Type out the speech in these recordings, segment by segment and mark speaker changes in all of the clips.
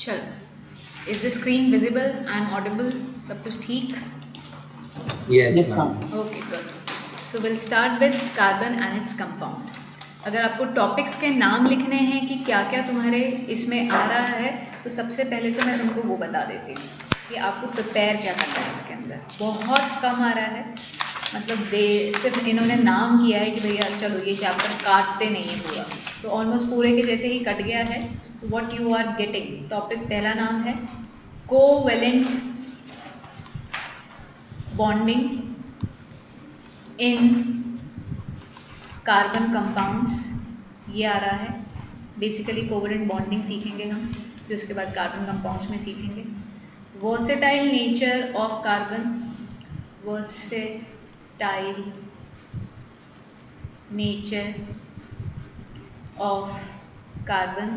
Speaker 1: चलो, is the screen visible? I am audible? सब कुछ ठीक?
Speaker 2: Yes,
Speaker 3: Yes,
Speaker 2: ma'am.
Speaker 3: ma'am.
Speaker 1: Okay, good. So will start with carbon and its compound. अगर आपको topics के नाम लिखने हैं कि क्या क्या तुम्हारे इसमें आ रहा है, तो सबसे पहले तो मैं तुमको वो बता देती हूँ कि आपको प्रिपेयर क्या करना है इसके अंदर. बहुत कम आ रहा है, मतलब सिर्फ इन्होंने नाम किया है कि भैया चलो ये चैप्टर काटते नहीं है पूरा, तो ऑलमोस्ट पूरे के जैसे ही कट गया है. What you are getting, topic पहला नाम है covalent bonding in carbon compounds. ये आ रहा है. बेसिकली कोवेलेंट बॉन्डिंग सीखेंगे हम, फिर उसके बाद कार्बन कंपाउंड्स में सीखेंगे versatile nature of carbon. Versatile nature of carbon.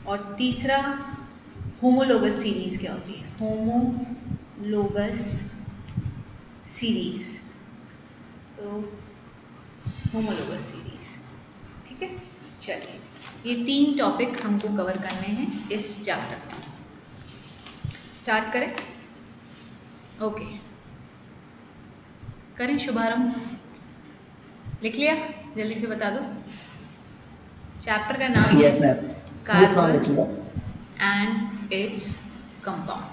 Speaker 1: और तीसरा होमोलोगस सीरीज क्या होती है. Homologous series. तो होमोलोगस सीरीज, ठीक है. चलिए, ये 3 टॉपिक हमको कवर करने हैं इस चैप्टर में. स्टार्ट करें? ओके, करें शुभारंभ. लिख लिया? जल्दी से बता दो. चैप्टर का नाम
Speaker 3: Yes,
Speaker 1: है
Speaker 3: ma'am. Yes, ma'am.
Speaker 1: Carbon
Speaker 3: Yes, ma'am.
Speaker 1: And its compound.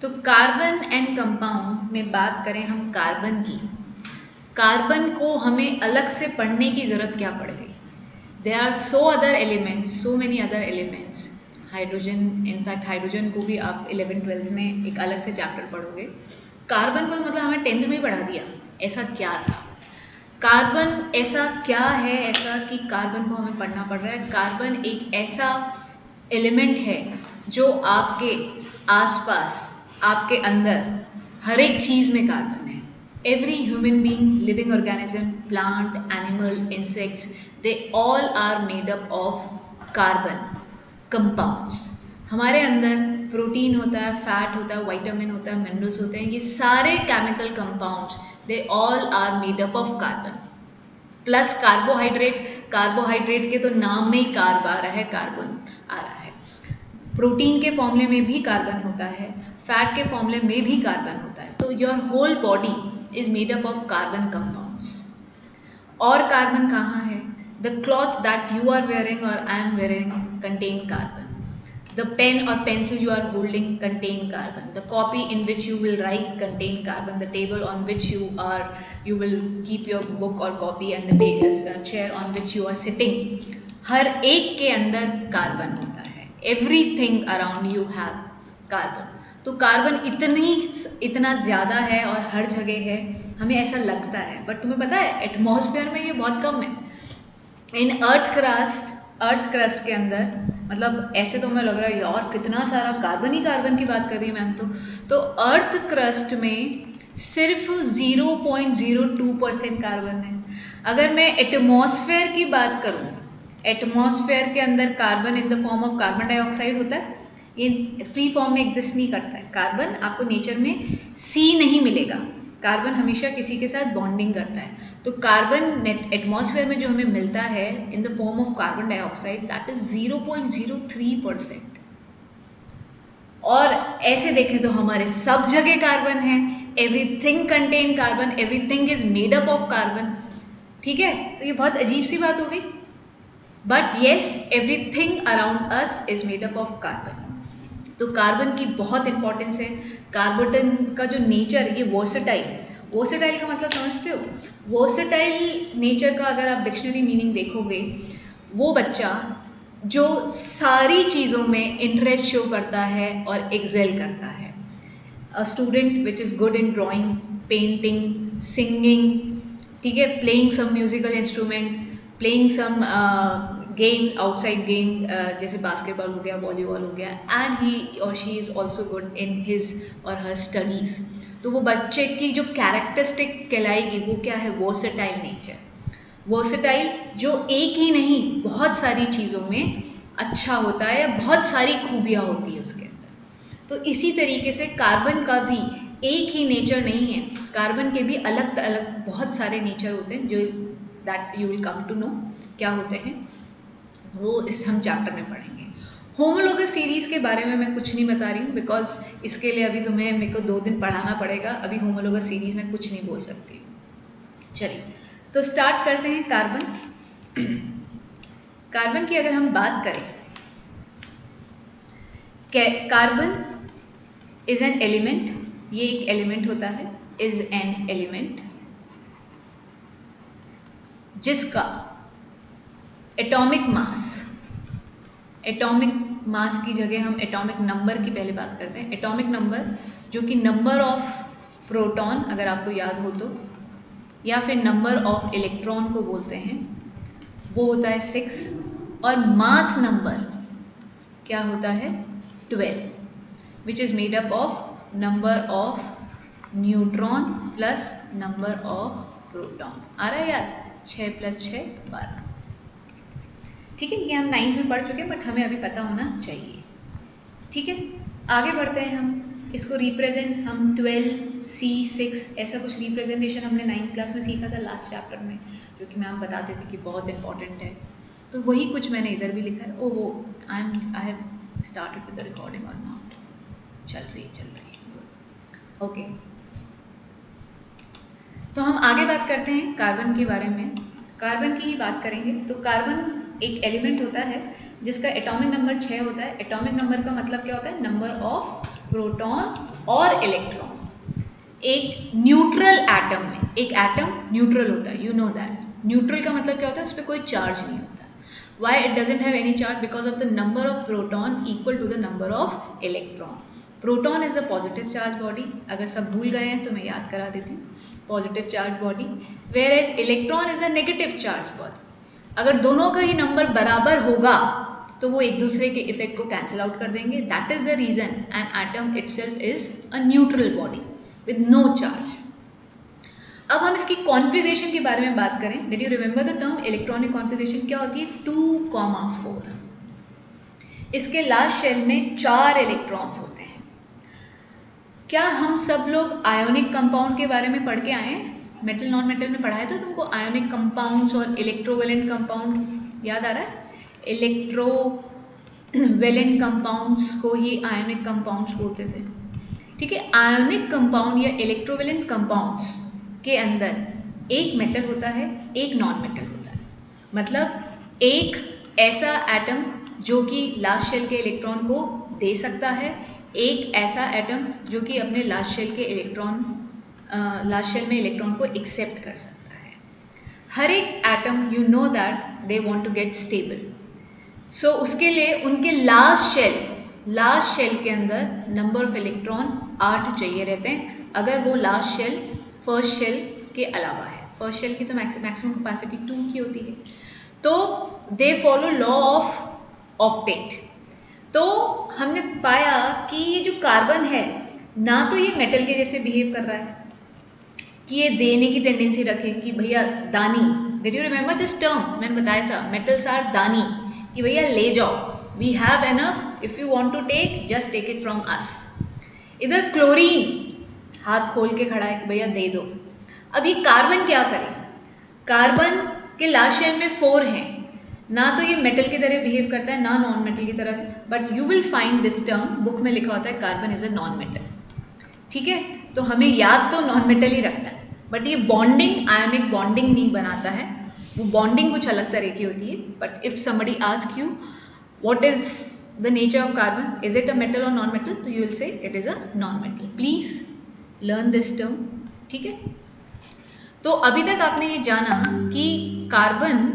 Speaker 1: तो कार्बन एंड कंपाउंड में बात करें हम कार्बन की. कार्बन को हमें अलग से पढ़ने की जरूरत क्या पड़ गई. There are so other elements, so many other elements. Hydrogen, in fact hydrogen को भी आप 11th-12th में एक अलग से चैप्टर पढ़ोगे. कार्बन को तो मतलब हमें 10th में ही पढ़ा दिया. ऐसा क्या था कार्बन, ऐसा क्या है ऐसा कि कार्बन को हमें पढ़ना पड़ रहा है. कार्बन एक ऐसा एलिमेंट है जो आपके आसपास, आपके अंदर हर एक चीज़ में कार्बन है. Every human being, living organism, plant, animal, insects, they all are made up of carbon compounds. हमारे अंदर प्रोटीन होता है, फैट होता है, विटामिन होता है, मिनरल्स होते हैं. ये सारे chemical compounds, they all are made up of carbon. Plus carbohydrate. Carbohydrate के तो नाम में ही कार्ब आ रहा है, कार्बन आ रहा है. प्रोटीन के फॉर्मूले में भी कार्बन होता है, फैट के फॉर्मूले में भी कार्बन होता है. तो your whole body is made up of carbon compounds. और कार्बन कहाँ है? The cloth that you are wearing और I am wearing contain carbon. The pen or pencil you are holding contain carbon. The copy in which you will write contain carbon. The table on which you will keep your book or copy, and the chair on which you are sitting. हर एक के अंदर carbon होता है. Everything around you have carbon. तो carbon इतना ज़्यादा है और हर जगह है, हमें ऐसा लगता है. बट तुम्हें पता है एटमॉस्फेयर में ये बहुत कम है. इन अर्थ क्रस्ट के अंदर, मतलब ऐसे तो हमें लग रहा है यार कितना सारा कार्बन ही कार्बन की बात कर रही है मैम. तो अर्थ क्रस्ट में सिर्फ 0.02% कार्बन है. अगर मैं एटमॉस्फेयर की बात करूं, एटमॉस्फेयर के अंदर carbon in the form of carbon dioxide होता है. ये फ्री फॉर्म में एग्जिस्ट नहीं करता है. कार्बन आपको नेचर में सी नहीं मिलेगा. कार्बन हमेशा किसी के साथ बॉन्डिंग करता है. तो कार्बन एटमॉस्फेयर में जो हमें मिलता है in the form of carbon dioxide, that is 0.03%. और ऐसे देखें तो हमारे सब जगह कार्बन है. Everything contain carbon, everything is made up of carbon. ठीक है, तो ये बहुत अजीब सी बात हो गई. But yes, everything around us is made up of carbon. तो कार्बन की बहुत इंपॉर्टेंस है. कार्बन का जो नेचर, ये वर्सेटाइल का मतलब समझते हो? वर्सेटाइल नेचर का अगर आप डिक्शनरी मीनिंग देखोगे, वो बच्चा जो सारी चीज़ों में इंटरेस्ट शो करता है और एक्सेल करता है. A student which is good in drawing, painting, singing, ठीक है, playing some musical instrument, playing some game, outside game, जैसे बास्केटबॉल हो गया, वॉलीबॉल हो गया, and he or she is also good in his or her studies. तो वो बच्चे की जो कैरेक्टरिस्टिक कहलाएगी वो क्या है? Versatile nature. वर्सेटाइल जो एक ही नहीं बहुत सारी चीज़ों में अच्छा होता है, बहुत सारी खूबियाँ होती है उसके अंदर. तो इसी तरीके से कार्बन का भी एक ही नेचर नहीं है, कार्बन के भी अलग अलग बहुत सारे नेचर होते हैं जो that you will come to know क्या होते हैं, वो इस हम चैप्टर में पढ़ेंगे। होमोलोगस सीरीज के बारे में मैं कुछ नहीं बता रही हूँ बिकॉज इसके लिए अभी मेरे को 2 दिन पढ़ाना पड़ेगा, अभी होमोलोगस सीरीज में कुछ नहीं बोल सकती। चलिए तो स्टार्ट करते हैं। कार्बन की अगर हम बात करें, कार्बन इज एन एलिमेंट, ये एक एलिमेंट होता है, इज एन एलिमेंट जिसका एटॉमिक मास की जगह हम एटॉमिक नंबर की पहले बात करते हैं। एटॉमिक नंबर जो कि नंबर ऑफ प्रोटॉन अगर आपको याद हो तो, या फिर नंबर ऑफ इलेक्ट्रॉन को बोलते हैं, वो होता है 6, और मास नंबर क्या होता है 12, which is made up of number of neutron plus number of proton. आ रहा है याद? 6 + 6 12। ठीक है, ये हम 9th में पढ़ चुके हैं बट हमें अभी पता होना चाहिए। ठीक है, आगे बढ़ते हैं हम। इसको रिप्रेजेंट हम 12 C 6 ऐसा कुछ रिप्रेजेंटेशन हमने 9th क्लास में सीखा था लास्ट चैप्टर में, जो कि मैम बताते थे कि बहुत इंपॉर्टेंट है, तो वही कुछ मैंने इधर भी लिखा है। ओहो, I have started with the recording और नॉट? चल रही है। ओके, तो हम आगे बात करते हैं कार्बन के बारे में। कार्बन की ही बात करेंगे। तो कार्बन एक एलिमेंट होता है जिसका एटॉमिक नंबर 6 होता है। एटॉमिक नंबर का मतलब क्या होता है? नंबर ऑफ प्रोटॉन और इलेक्ट्रॉन। एक न्यूट्रल एटम में, एक एटम न्यूट्रल होता है, यू नो दैट। न्यूट्रल का मतलब क्या होता है? उस पर कोई चार्ज नहीं होता। Why it doesn't have any charge? Because of the number of proton equal to the number of electron. Proton is a positive charge body, अगर सब भूल गए हैं तो मैं याद करा देती हूँ, positive charge body. Whereas electron is a negative charge body. अगर दोनों का ही नंबर बराबर होगा तो वो एक दूसरे के इफेक्ट को कैंसिल आउट कर देंगे। That is the reason an atom itself is a neutral body with no charge. अब हम इसकी कॉन्फ़िगरेशन के बारे में बात करें। Did you remember the term electronic configuration? क्या होती है? 2,4। इसके लास्ट शेल में 4 इलेक्ट्रॉन्स होते हैं। क्या हम सब लोग आयोनिक कंपाउंड के बारे में पढ़ के आए हैं? मेटल नॉन मेटल में पढ़ाया था तुमको आयोनिक कंपाउंड्स और इलेक्ट्रोवेलेंट कंपाउंड, याद आ रहा है? इलेक्ट्रोवेलेंट कंपाउंड्स को ही आयोनिक कंपाउंड्स बोलते थे। ठीक है, आयोनिक कंपाउंड या इलेक्ट्रोवेलेंट कंपाउंड्स के अंदर एक मेटल होता है, एक नॉन मेटल होता है। मतलब एक ऐसा एटम जो कि लास्ट शेल के इलेक्ट्रॉन को दे सकता है, एक ऐसा एटम जो कि अपने लास्ट शेल में इलेक्ट्रॉन को एक्सेप्ट कर सकता है। हर एक atom, you know that they want to get stable, so उसके लिए उनके लास्ट शेल के अंदर नंबर ऑफ इलेक्ट्रॉन 8 चाहिए रहते हैं, अगर वो लास्ट शेल फर्स्ट शेल के अलावा है। फर्स्ट शेल की तो मैक्सिमम कैपेसिटी 2 की होती है। तो they follow law of octet. तो हमने पाया कि ये जो कार्बन है ना तो ये मेटल के जैसे बिहेव कर रहा है कि ये देने की टेंडेंसी रखे कि भैया दानी। Did you remember this term? मैंने बताया था मेटल्स आर दानी, कि भैया ले जाओ, we have enough, if you want to take just take it from us. इधर क्लोरीन हाथ खोल के खड़ा है कि भैया दे दो। अब ये कार्बन क्या करे? कार्बन के लास्ट शेल में 4 हैं, ना तो ये मेटल की तरह बिहेव करता है ना नॉन मेटल की तरह से, but you will find this term, book में लिखा होता है carbon is a non metal. ठीक है, तो हमें याद तो नॉन मेटल ही रखना है, बट ये बॉन्डिंग, आयोनिक बॉन्डिंग नहीं बनाता है, वो बॉन्डिंग कुछ अलग तरह की होती है। But if somebody ask you what is the nature of carbon, is it a metal और नॉन मेटल, तो you will say it is a non metal. Please learn this term. ठीक है, तो अभी तक आपने ये जाना कि कार्बन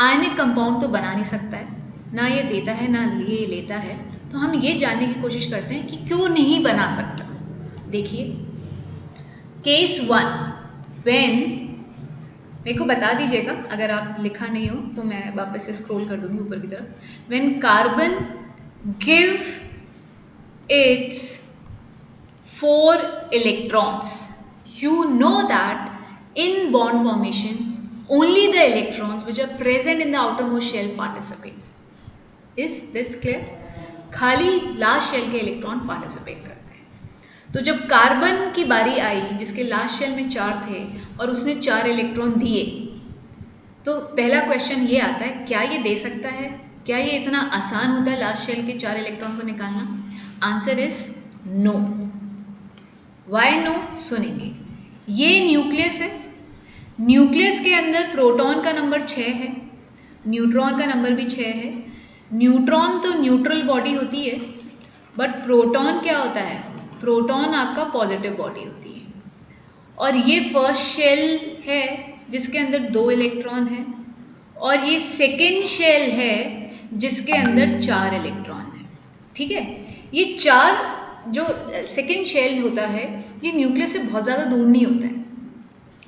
Speaker 1: आयनिक कंपाउंड तो बना नहीं सकता है, ना ये देता है ना ये लेता है। तो हम ये जानने की कोशिश करते हैं कि क्यों नहीं बना सकता। देखिए, केस 1, व्हेन, मेरे को बता दीजिएगा अगर आप लिखा नहीं हो तो मैं वापस से स्क्रॉल कर दूंगी ऊपर की तरफ। When carbon give its 4 electrons, you know that in bond formation only the electrons which are present in the outermost shell participate. Is this clear? खाली लास्ट शेल के इलेक्ट्रॉन पार्टिसिपेट करते हैं। तो जब कार्बन की बारी आई जिसके लास्ट शेल में 4 थे और उसने 4 इलेक्ट्रॉन दिए, तो पहला क्वेश्चन ये आता है, क्या ये दे सकता है? क्या ये इतना आसान होता है लास्ट शेल के 4 इलेक्ट्रॉन को निकालना? Answer is no. Why no? सुनेंगे। ये न्यूक्लियस है, न्यूक्लियस के अंदर प्रोटॉन का नंबर 6 है, न्यूट्रॉन का नंबर भी 6 है। न्यूट्रॉन तो न्यूट्रल बॉडी होती है, बट प्रोटॉन क्या होता है? प्रोटॉन आपका पॉजिटिव बॉडी होती है। और ये फर्स्ट शेल है जिसके अंदर 2 इलेक्ट्रॉन है, और ये सेकेंड शेल है जिसके अंदर 4 इलेक्ट्रॉन है। ठीक है, ये 4 जो सेकेंड शेल होता है ये न्यूक्लियस से बहुत ज़्यादा दूर नहीं होता है।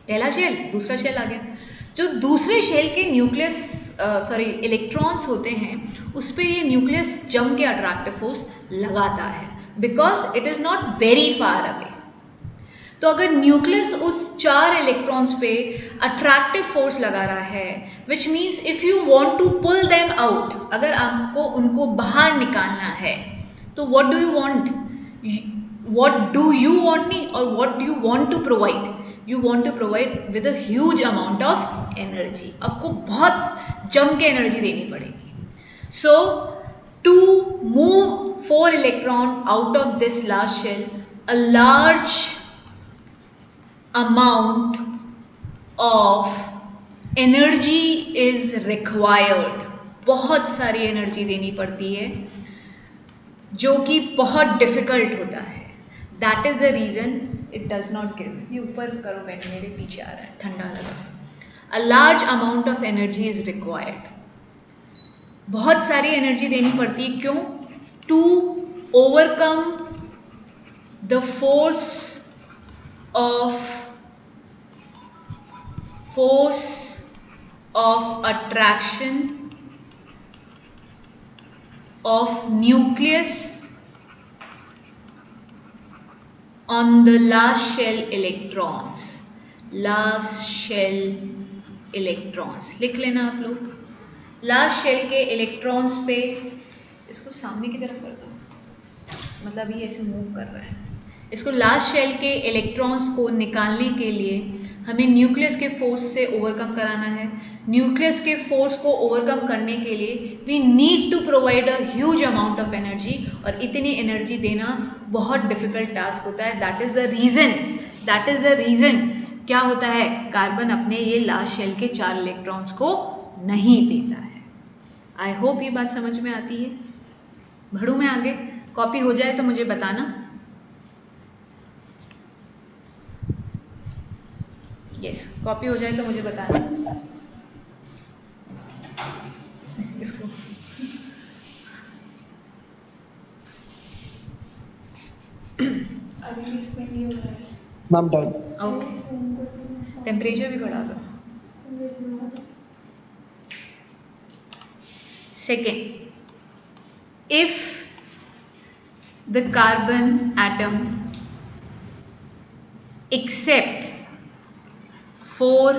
Speaker 1: पहला शेल, दूसरा शेल आ गया। जो दूसरे शेल के न्यूक्लियस इलेक्ट्रॉन्स होते हैं उस पर ये न्यूक्लियस जम के अट्रैक्टिव फोर्स लगाता है, because it is not very far away. तो अगर न्यूक्लियस उस 4 इलेक्ट्रॉन्स पे अट्रैक्टिव फोर्स लगा रहा है, which means if you want to pull them out, अगर आपको उनको बाहर निकालना है, तो what do you want? What do you want नहीं, और what do you want to provide? You want to provide with a huge amount of energy. आपको बहुत जम के एनर्जी देनी पड़ेगी। So to move 4 electron out of this last shell, a large amount of energy is required. बहुत सारी energy देनी पड़ती है जो कि बहुत डिफिकल्ट होता है। That is the reason it does not give. ये ऊपर करो बैठ, मेरे पीछे आ रहा है, ठंडा लग रहा है। A large amount of energy is required. बहुत सारी एनर्जी देनी पड़ती है, क्यों? To overcome the force of attraction of nucleus on the last shell electrons. last shell electrons लिख लेना आप लोग। लास्ट शेल के इलेक्ट्रॉन्स पे, इसको सामने की तरफ कर दो, मतलब ये ऐसे मूव कर रहा है। इसको लास्ट शेल के इलेक्ट्रॉन्स को निकालने के लिए हमें न्यूक्लियस के फोर्स से ओवरकम कराना है। न्यूक्लियस के फोर्स को ओवरकम करने के लिए we need to provide a huge amount of energy, और इतनी एनर्जी देना बहुत डिफिकल्ट टास्क होता है। दैट इज द रीज़न क्या होता है, कार्बन अपने ये लास्ट शेल के 4 इलेक्ट्रॉन्स को नहीं देता है। आई होप ये बात समझ में आती है। बढ़ूँ मैं आगे? कॉपी हो जाए तो मुझे बताना। यस, कॉपी हो जाए तो मुझे बताना। इसको
Speaker 2: मैम डन।
Speaker 1: ओके, टेम्परेचर भी बढ़ा दो। Second, if the carbon atom accept 4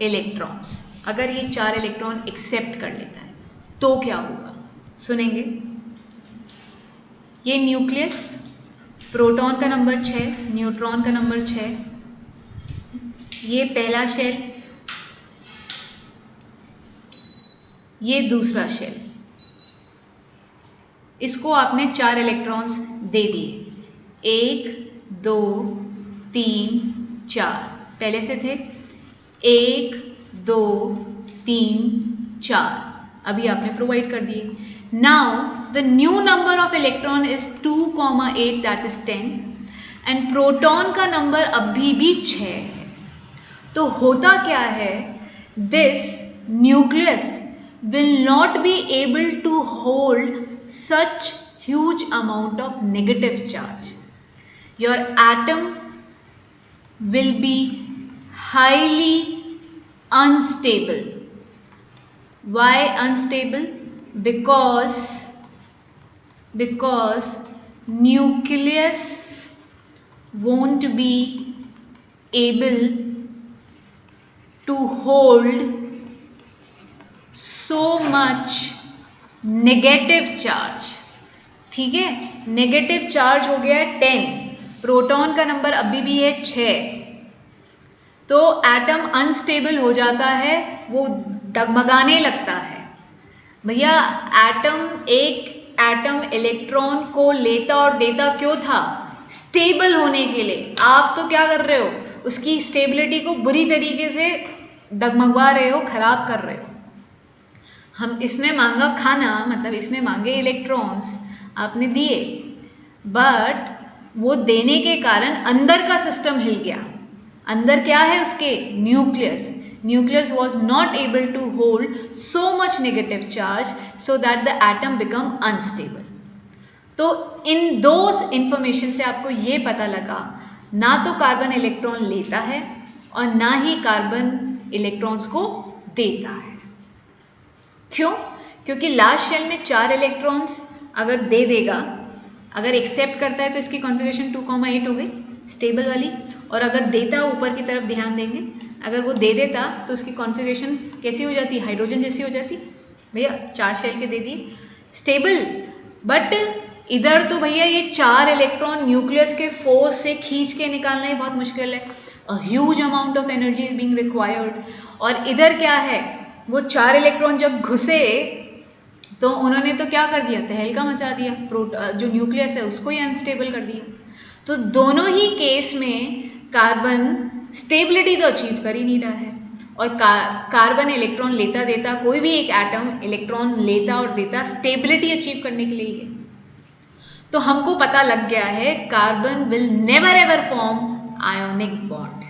Speaker 1: electrons, अगर ये 4 इलेक्ट्रॉन एक्सेप्ट कर लेता है तो क्या होगा? सुनेंगे। ये न्यूक्लियस, प्रोटॉन का नंबर 6, न्यूट्रॉन का नंबर 6, ये पहला शेल, ये दूसरा शेल। इसको आपने 4 इलेक्ट्रॉन्स दे दिए, 1 2 3 4, पहले से थे 1 2 3 4, अभी आपने प्रोवाइड कर दिए। Now the new number of electron is 2,8, that is 10, and proton का नंबर अभी भी 6 है। तो होता क्या है, this nucleus will not be able to hold such huge amount of negative charge. Your atom will be highly unstable. Why unstable? Because nucleus won't be able to hold so much negative charge। ठीक है, negative charge हो गया 10, proton का number अभी भी है 6, तो atom unstable हो जाता है, वो डगमगाने लगता है। भैया एक एटम इलेक्ट्रॉन को लेता और देता क्यों था? स्टेबल होने के लिए। आप तो क्या कर रहे हो, उसकी स्टेबिलिटी को बुरी तरीके से डगमगवा रहे हो, खराब कर रहे हो। इसने मांगा खाना, मतलब इसने मांगे इलेक्ट्रॉन्स, आपने दिए, बट वो देने के कारण अंदर का सिस्टम हिल गया। अंदर क्या है उसके? Nucleus was not able to hold so much negative charge so that the atom become unstable. तो इन दो इंफॉर्मेशन से आपको ये पता लगा, ना तो कार्बन इलेक्ट्रॉन लेता है और ना ही कार्बन इलेक्ट्रॉन्स को देता है। क्यों? क्योंकि लास्ट शेल में 4 इलेक्ट्रॉन्स अगर दे देगा, अगर एक्सेप्ट करता है तो इसकी कॉन्फ़िगरेशन 2,8 हो गई स्टेबल वाली, और अगर देता ऊपर की तरफ ध्यान देंगे, अगर वो दे देता तो उसकी कॉन्फ़िगरेशन कैसी हो जाती? हाइड्रोजन जैसी हो जाती। भैया 4 शेल के दे दिए स्टेबल, बट इधर तो भैया ये 4 इलेक्ट्रॉन न्यूक्लियस के फोर्स से खींच के निकालना ही बहुत मुश्किल है। अ huge amount of energy is being required. और इधर क्या है, वो 4 इलेक्ट्रॉन जब घुसे तो उन्होंने तो क्या कर दिया? तहलका मचा दिया, जो न्यूक्लियस है उसको ही अनस्टेबल कर दिया। तो दोनों ही केस में कार्बन स्टेबिलिटी तो अचीव कर ही नहीं रहा है, और कार्बन इलेक्ट्रॉन लेता देता, कोई भी एक एटम इलेक्ट्रॉन लेता और देता स्टेबिलिटी अचीव करने के लिए ही है। तो हमको पता लग गया है carbon will never ever form ionic bond,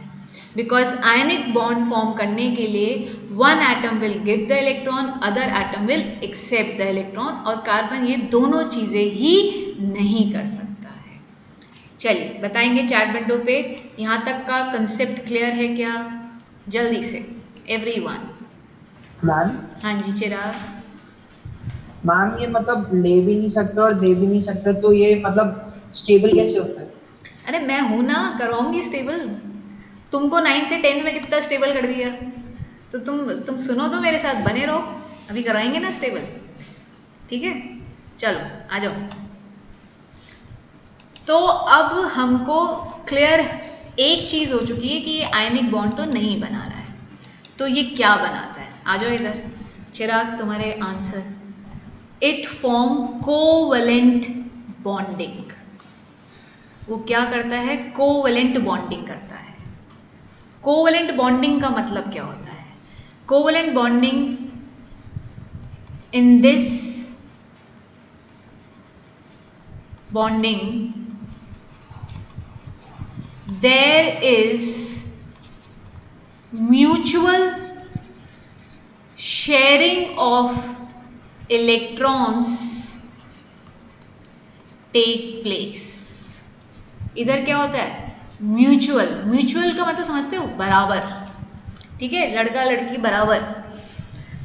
Speaker 1: because ionic bond form करने के लिए one atom will give the electron, other atom will accept the electron, और कार्बन ये दोनों चीजें ही नहीं कर सकता है। चलिए बताएंगे चैट विंडो पे, यहाँ तक का कंसेप्ट क्लियर है क्या? जल्दी से एवरीवन।
Speaker 2: मैम
Speaker 1: हाँ जी चिराग।
Speaker 2: मैम ये मतलब ले भी नहीं सकते और दे भी नहीं सकते, तो ये मतलब स्टेबल कैसे होता है?
Speaker 1: अरे मैं हूं ना, करवाऊंगी स्टेबल। तुमको 9 से 10th में कितना स्टेबल कर दिया, तो तुम सुनो तो मेरे साथ बने रहो, अभी करवाएंगे ना स्टेबल। ठीक है, चलो आ जाओ। तो अब हमको क्लियर एक चीज हो चुकी है कि ये आयनिक बॉन्ड तो नहीं बना रहा है, तो ये क्या बनाता है? आ जाओ इधर चिराग, तुम्हारे answer. It form covalent bonding. वो क्या करता है? कोवलेंट बॉन्डिंग करता है। कोवलेंट बॉन्डिंग का मतलब क्या होता है? Covalent bonding, in this bonding there is mutual sharing of electrons take place। इधर क्या होता है? म्यूचुअल। म्यूचुअल का मतलब समझते हो? बराबर। ठीक है, लड़का लड़की बराबर,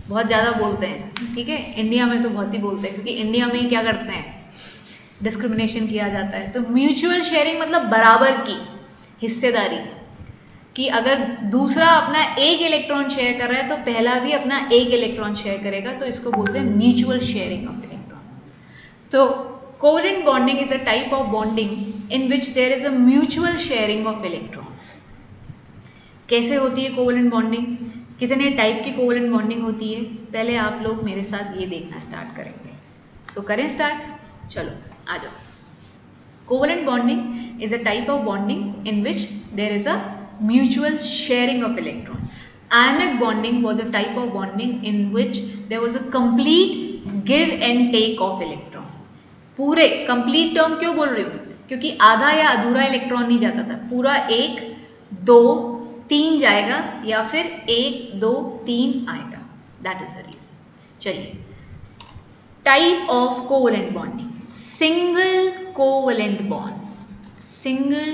Speaker 1: बहुत ज़्यादा बोलते हैं। ठीक है, इंडिया में तो बहुत ही बोलते हैं, क्योंकि इंडिया में ही क्या करते हैं? डिस्क्रिमिनेशन किया जाता है। तो म्यूचुअल शेयरिंग मतलब बराबर की हिस्सेदारी, कि अगर दूसरा अपना एक इलेक्ट्रॉन शेयर कर रहा है तो पहला भी अपना एक इलेक्ट्रॉन शेयर करेगा, तो इसको बोलते हैं म्यूचुअल शेयरिंग ऑफ इलेक्ट्रॉन। तो covalent bonding is a type of bonding in which there is a mutual sharing of electrons. कैसे होती है कोवलेंट बॉन्डिंग? कितने टाइप की कोवलेंट बॉन्डिंग होती है? पहले आप लोग मेरे साथ ये देखना स्टार्ट करेंगे। सो करें स्टार्ट, चलो आ जाओ। Covalent bonding is a type of bonding in which there is a mutual sharing of electron. Ionic bonding was a type of bonding in which there was a complete give and take of electron. पूरे complete term क्यों बोल रही हूँ? क्योंकि आधा या अधूरा electron नहीं जाता था, पूरा 1 2 3 जाएगा या फिर 1 2 3 आएगा। That is the reason. चलिए, type of covalent bonding. Single covalent bond, single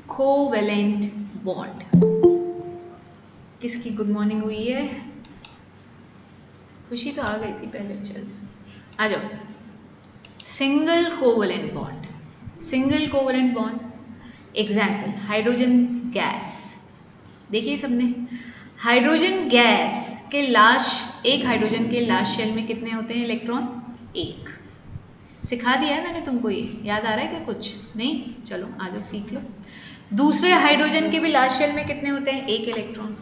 Speaker 1: covalent bond। किसकी गुड मॉर्निंग हुई है? खुशी तो आ गई थी पहले, चल आ जाओ। Single covalent bond, single covalent bond example hydrogen gas. देखिए सबने, हाइड्रोजन गैस के लास्ट, एक हाइड्रोजन के लास्ट शेल में कितने होते हैं इलेक्ट्रॉन? 1। सिखा दिया है मैंने तुमको, ये याद आ रहा है क्या कुछ नहीं? चलो आ जाओ सीख लो। दूसरे हाइड्रोजन के भी लास्ट शेल में कितने होते हैं? एक इलेक्ट्रॉन।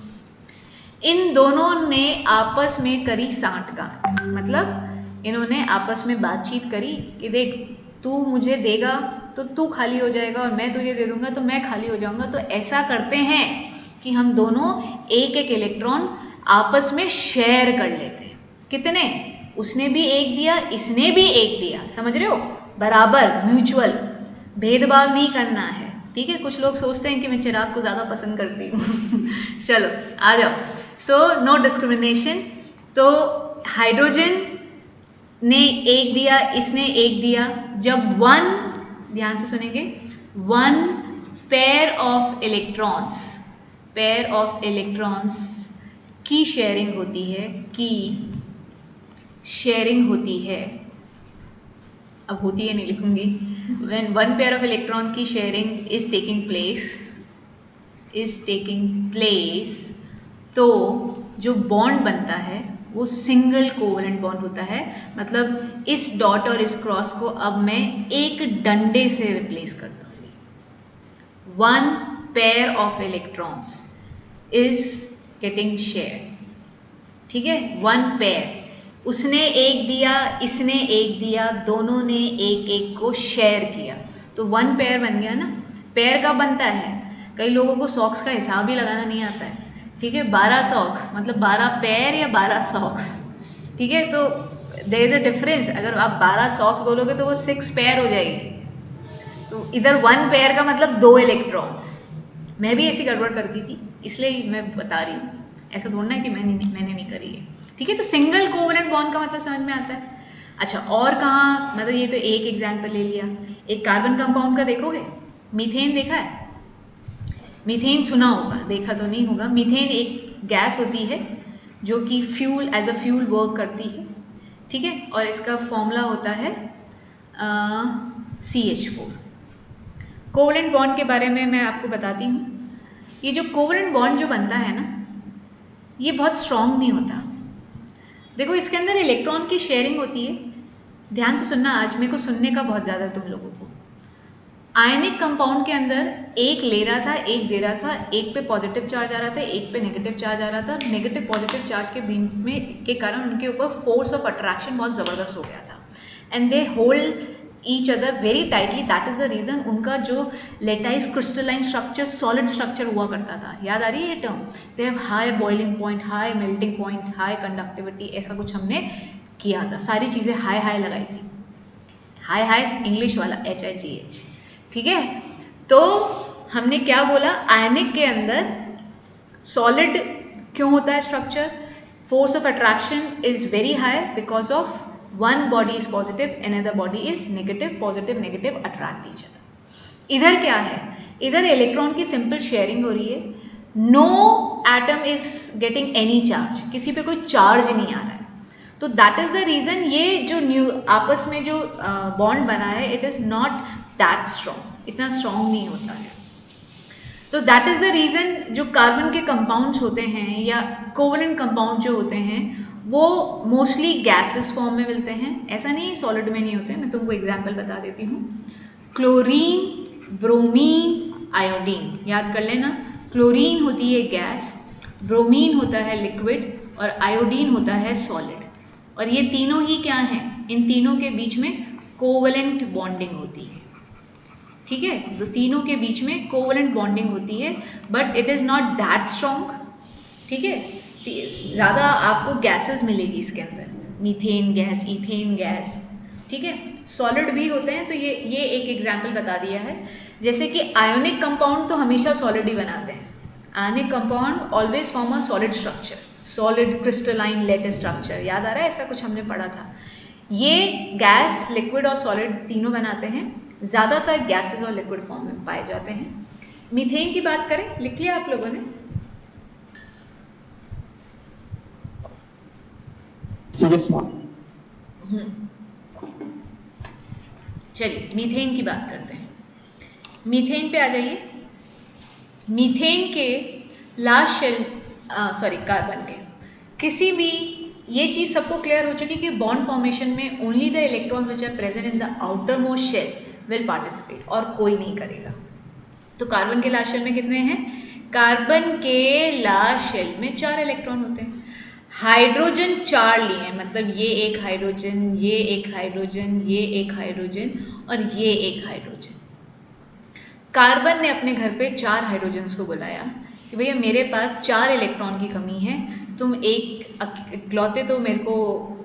Speaker 1: इन दोनों ने आपस में करी सांठगांठ, मतलब इन्होंने आपस में बातचीत करी कि देख तू मुझे देगा तो तू खाली हो जाएगा और मैं तुझे दे दूंगा तो मैं खाली हो जाऊंगा, तो ऐसा करते हैं कि हम दोनों एक एक इलेक्ट्रॉन आपस में शेयर कर लेते हैं। कितने? उसने भी एक दिया, इसने भी एक दिया, समझ रहे हो? बराबर, म्यूचुअल, भेदभाव नहीं करना है, ठीक है? कुछ लोग सोचते हैं कि मैं चिराग को ज़्यादा पसंद करती हूँ चलो आ जाओ। So no discrimination. तो हाइड्रोजन ने एक दिया, इसने एक दिया, जब वन, ध्यान से सुनेंगे, one pair of electrons, pair of electrons की शेयरिंग होती है, की शेयरिंग होती है, अब होती है नहीं लिखूंगी, when one pair of electron की sharing is taking place, तो जो बॉन्ड बनता है वो सिंगल कोवलेंट बॉन्ड होता है। मतलब इस डॉट और इस क्रॉस को अब मैं एक डंडे से रिप्लेस कर दूंगी। One pair of electrons is getting share, ठीक है? वन पेयर, उसने एक दिया, इसने एक दिया, दोनों ने एक एक को शेयर किया, तो वन पेयर बन गया ना। पेयर कब बनता है? कई लोगों को सॉक्स का हिसाब ही लगाना नहीं आता है, ठीक है? 12 सॉक्स मतलब 12 पेयर या 12 सॉक्स, ठीक है? तो देयर इज अ डिफरेंस। अगर आप 12 सॉक्स बोलोगे तो वो 6 पेयर हो जाएगी। तो इधर वन पेयर का मतलब 2 इलेक्ट्रॉन्स। मैं भी ऐसी गड़बड़ करती थी, इसलिए मैं बता रही हूँ, ऐसा थोड़ा ना कि मैंने नहीं करी है, ठीक है? तो सिंगल कोवलेंट बॉन्ड का मतलब समझ में आता है। अच्छा, और कहाँ, मतलब ये तो एक एग्जाम्पल ले लिया। एक कार्बन कंपाउंड का देखोगे, मीथेन देखा है? मीथेन सुना होगा, देखा तो नहीं होगा। मीथेन एक गैस होती है जो कि fuel, as a fuel work करती है, ठीक है? और इसका फॉर्मूला होता है CH4। कोवलेंट बॉन्ड के बारे में मैं आपको बताती हूँ। ये जो कोवलेंट बॉन्ड जो बनता है ना, ये बहुत स्ट्रांग नहीं होता। देखो इसके अंदर इलेक्ट्रॉन की शेयरिंग होती है, ध्यान से सुनना, आज मेरे को सुनने का बहुत ज़्यादा तुम लोगों को। आयनिक कंपाउंड के अंदर एक ले रहा था, एक दे रहा था, एक पे पॉजिटिव चार्ज आ रहा था, एक पे नेगेटिव चार्ज आ रहा था। नेगेटिव पॉजिटिव चार्ज के बीच में के कारण उनके ऊपर फोर्स ऑफ अट्रैक्शन बहुत ज़बरदस्त हो गया था, and they hold each other very tightly. That is the reason उनका जो lattice crystalline structure, solid structure हुआ करता था। याद आ रही है ये term? They have high boiling point, high melting point, high conductivity, ऐसा कुछ हमने किया था। सारी चीज़ें हाई हाई लगाई थी, हाई हाई इंग्लिश वाला HIGH, ठीक है? तो हमने क्या बोला, आयनिक के अंदर सॉलिड क्यों होता है structure? Force of attraction is very high because of one body is positive, another body is negative, positive negative attract each other. इधर क्या है? इधर इलेक्ट्रॉन की सिंपल शेयरिंग हो रही है, no atom is getting any charge, किसी पे कोई चार्ज नहीं आ रहा है। तो दैट इज द रीजन ये जो न्यू आपस में जो बॉन्ड बना है, it is not that strong, इतना स्ट्रॉन्ग नहीं होता है। तो दैट इज द रीजन जो कार्बन के कंपाउंड्स होते हैं या कोवलेंट कंपाउंड जो होते हैं वो मोस्टली गैसेस फॉर्म में मिलते हैं, ऐसा नहीं सॉलिड में नहीं होते। मैं तुमको एग्जांपल बता देती हूँ। क्लोरीन, ब्रोमीन, आयोडीन, याद कर लेना। क्लोरीन होती है गैस, ब्रोमीन होता है लिक्विड, और आयोडीन होता है सॉलिड। और ये तीनों ही क्या हैं? इन तीनों के बीच में कोवलेंट बॉन्डिंग होती है, ठीक है? तो तीनों के बीच में कोवलेंट बॉन्डिंग होती है, but it is not that strong, ठीक है? ज़्यादा आपको गैसेस मिलेगी इसके अंदर, मीथेन गैस, इथेन गैस, ठीक है? सॉलिड भी होते हैं। तो ये एक एग्जाम्पल बता दिया है। जैसे कि आयोनिक कंपाउंड तो हमेशा सॉलिड ही बनाते हैं। Ionic compound always form a solid structure, solid crystalline lattice structure. याद आ रहा है? ऐसा कुछ हमने पढ़ा था। ये गैस, लिक्विड और सॉलिड तीनों बनाते हैं, ज़्यादातर गैसेस और लिक्विड फॉर्म में पाए जाते हैं। मीथेन की बात करें, लिख लिया आप लोगों ने? चलिए मीथेन की बात करते हैं। मीथेन पे आ जाइए। मीथेन के लास्ट शेल, कार्बन के किसी भी ये चीज़ सबको क्लियर हो चुकी कि बॉन्ड फॉर्मेशन में only the electron which are present in the outermost shell will participate, और कोई नहीं करेगा। तो कार्बन के लास्ट शेल में कितने हैं? कार्बन के लास्ट शेल में 4 इलेक्ट्रॉन होते हैं। हाइड्रोजन 4 लिए हैं, मतलब ये एक हाइड्रोजन, ये एक हाइड्रोजन, ये एक हाइड्रोजन और ये एक हाइड्रोजन। कार्बन ने अपने घर पे 4 हाइड्रोजन्स को बुलाया कि भैया मेरे पास 4 इलेक्ट्रॉन की कमी है, तुम एक इकलौते तो मेरे को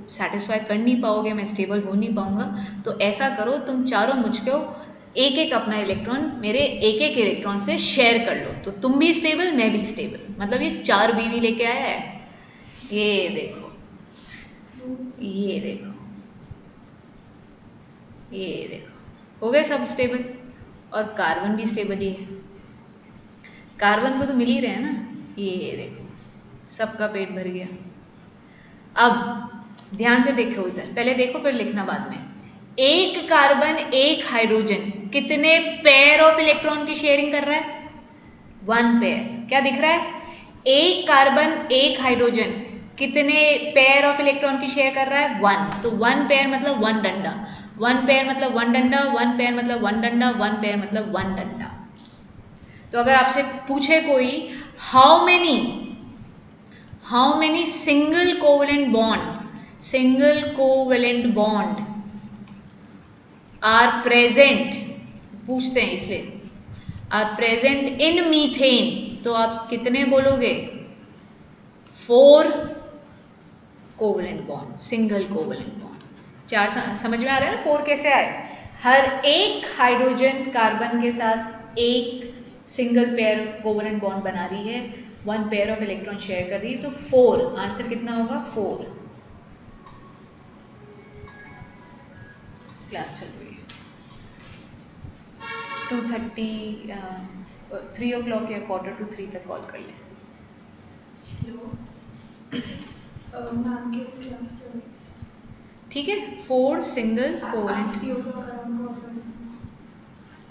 Speaker 1: सेटिस्फाई कर नहीं पाओगे, मैं स्टेबल हो नहीं पाऊंगा, तो ऐसा करो तुम चारों मुझको एक एक अपना इलेक्ट्रॉन मेरे एक एक इलेक्ट्रॉन से शेयर कर लो, तो तुम भी स्टेबल मैं भी स्टेबल। मतलब ये 4 बीवी लेके आया है। ये देखो, ये देखो, ये देखो, हो गए सब स्टेबल। और कार्बन भी स्टेबल ही है, कार्बन को तो मिल ही रहे हैं ना। ये देखो, सबका पेट भर गया। अब ध्यान से देखो, इधर पहले देखो फिर लिखना बाद में। एक कार्बन एक हाइड्रोजन कितने पेयर ऑफ इलेक्ट्रॉन की शेयरिंग कर रहा है? 1 पेयर। क्या दिख रहा है? एक कार्बन एक हाइड्रोजन कितने पेयर ऑफ इलेक्ट्रॉन की शेयर कर रहा है? 1। तो 1 पेयर मतलब 1 डंडा, 1 पेयर मतलब 1 डंडा, 1 पेयर मतलब 1 डंडा, 1 पेयर मतलब 1 डंडा। तो अगर आपसे पूछे कोई how many single covalent bond are present, पूछते हैं इसलिए, आर प्रेजेंट इन मीथेन, तो आप कितने बोलोगे? 4 covalent bond, single covalent bond. 4 समझ में आ रहा है ना 4 कैसे आए? हर एक हाइड्रोजन कार्बन के साथ एक सिंगल पेयर कोवेलेंट बॉन्ड बना रही है, 1 पेयर ऑफ इलेक्ट्रॉन शेयर कर रही है, तो 4। आंसर कितना होगा? 4। क्लास चल रही है 2:30, 3 o'clock या 2:45 तक कॉल कर लें। ठीक है, 4 सिंगल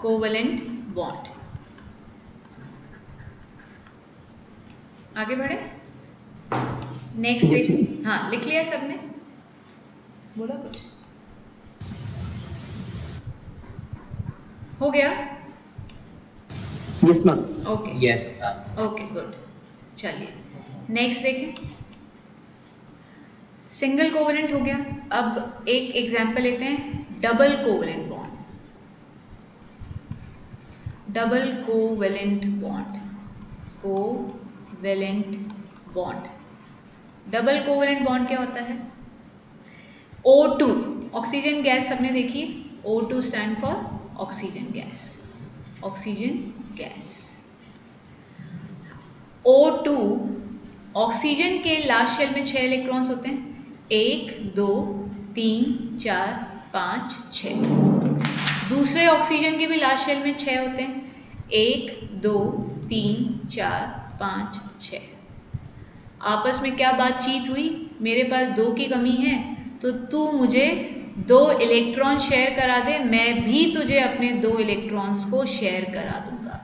Speaker 1: कोवेलेंट बॉन्ड। आगे बढ़े, नेक्स्ट देख। हाँ, लिख लिया सबने? बोला कुछ? हो गया?
Speaker 2: Yes ma'am.
Speaker 1: Okay,
Speaker 2: yes
Speaker 1: okay, good. चलिए नेक्स्ट देखें। सिंगल कोवेलेंट हो गया। अब एक एग्जाम्पल लेते हैं, double covalent bond. Double covalent bond, covalent bond. Double covalent bond क्या होता है? O2, ऑक्सीजन गैस सबने देखी है, O2 stand for oxygen gas, oxygen gas. O2, oxygen के लास्ट शेल में 6 इलेक्ट्रॉन्स होते हैं, 1 2 3 4 5 6। दूसरे ऑक्सीजन के भी लास्ट शेल में 6 होते हैं, 1 2 3 4 5 6। आपस में क्या बातचीत हुई? मेरे पास 2 की कमी है, तो तू मुझे 2 इलेक्ट्रॉन शेयर करा दे, मैं भी तुझे अपने 2 इलेक्ट्रॉन्स को शेयर करा दूंगा।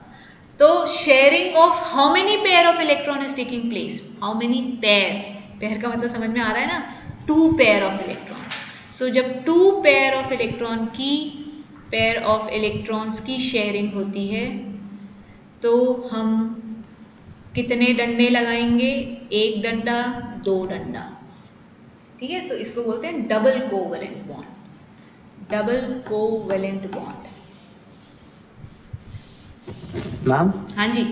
Speaker 1: तो sharing of how many pair of electron is taking place? How many pair? Pair का मतलब समझ में आ रहा है ना? 2 पेयर ऑफ इलेक्ट्रॉन। सो जब 2 पेयर ऑफ इलेक्ट्रॉन्स की शेयरिंग होती है, तो हम कितने डंडे लगाएंगे? 1 डंडा, 2 डंडा। ठीक है, तो इसको बोलते हैं double covalent bond. Double covalent bond.
Speaker 2: Ma'am.
Speaker 1: हाँ जी।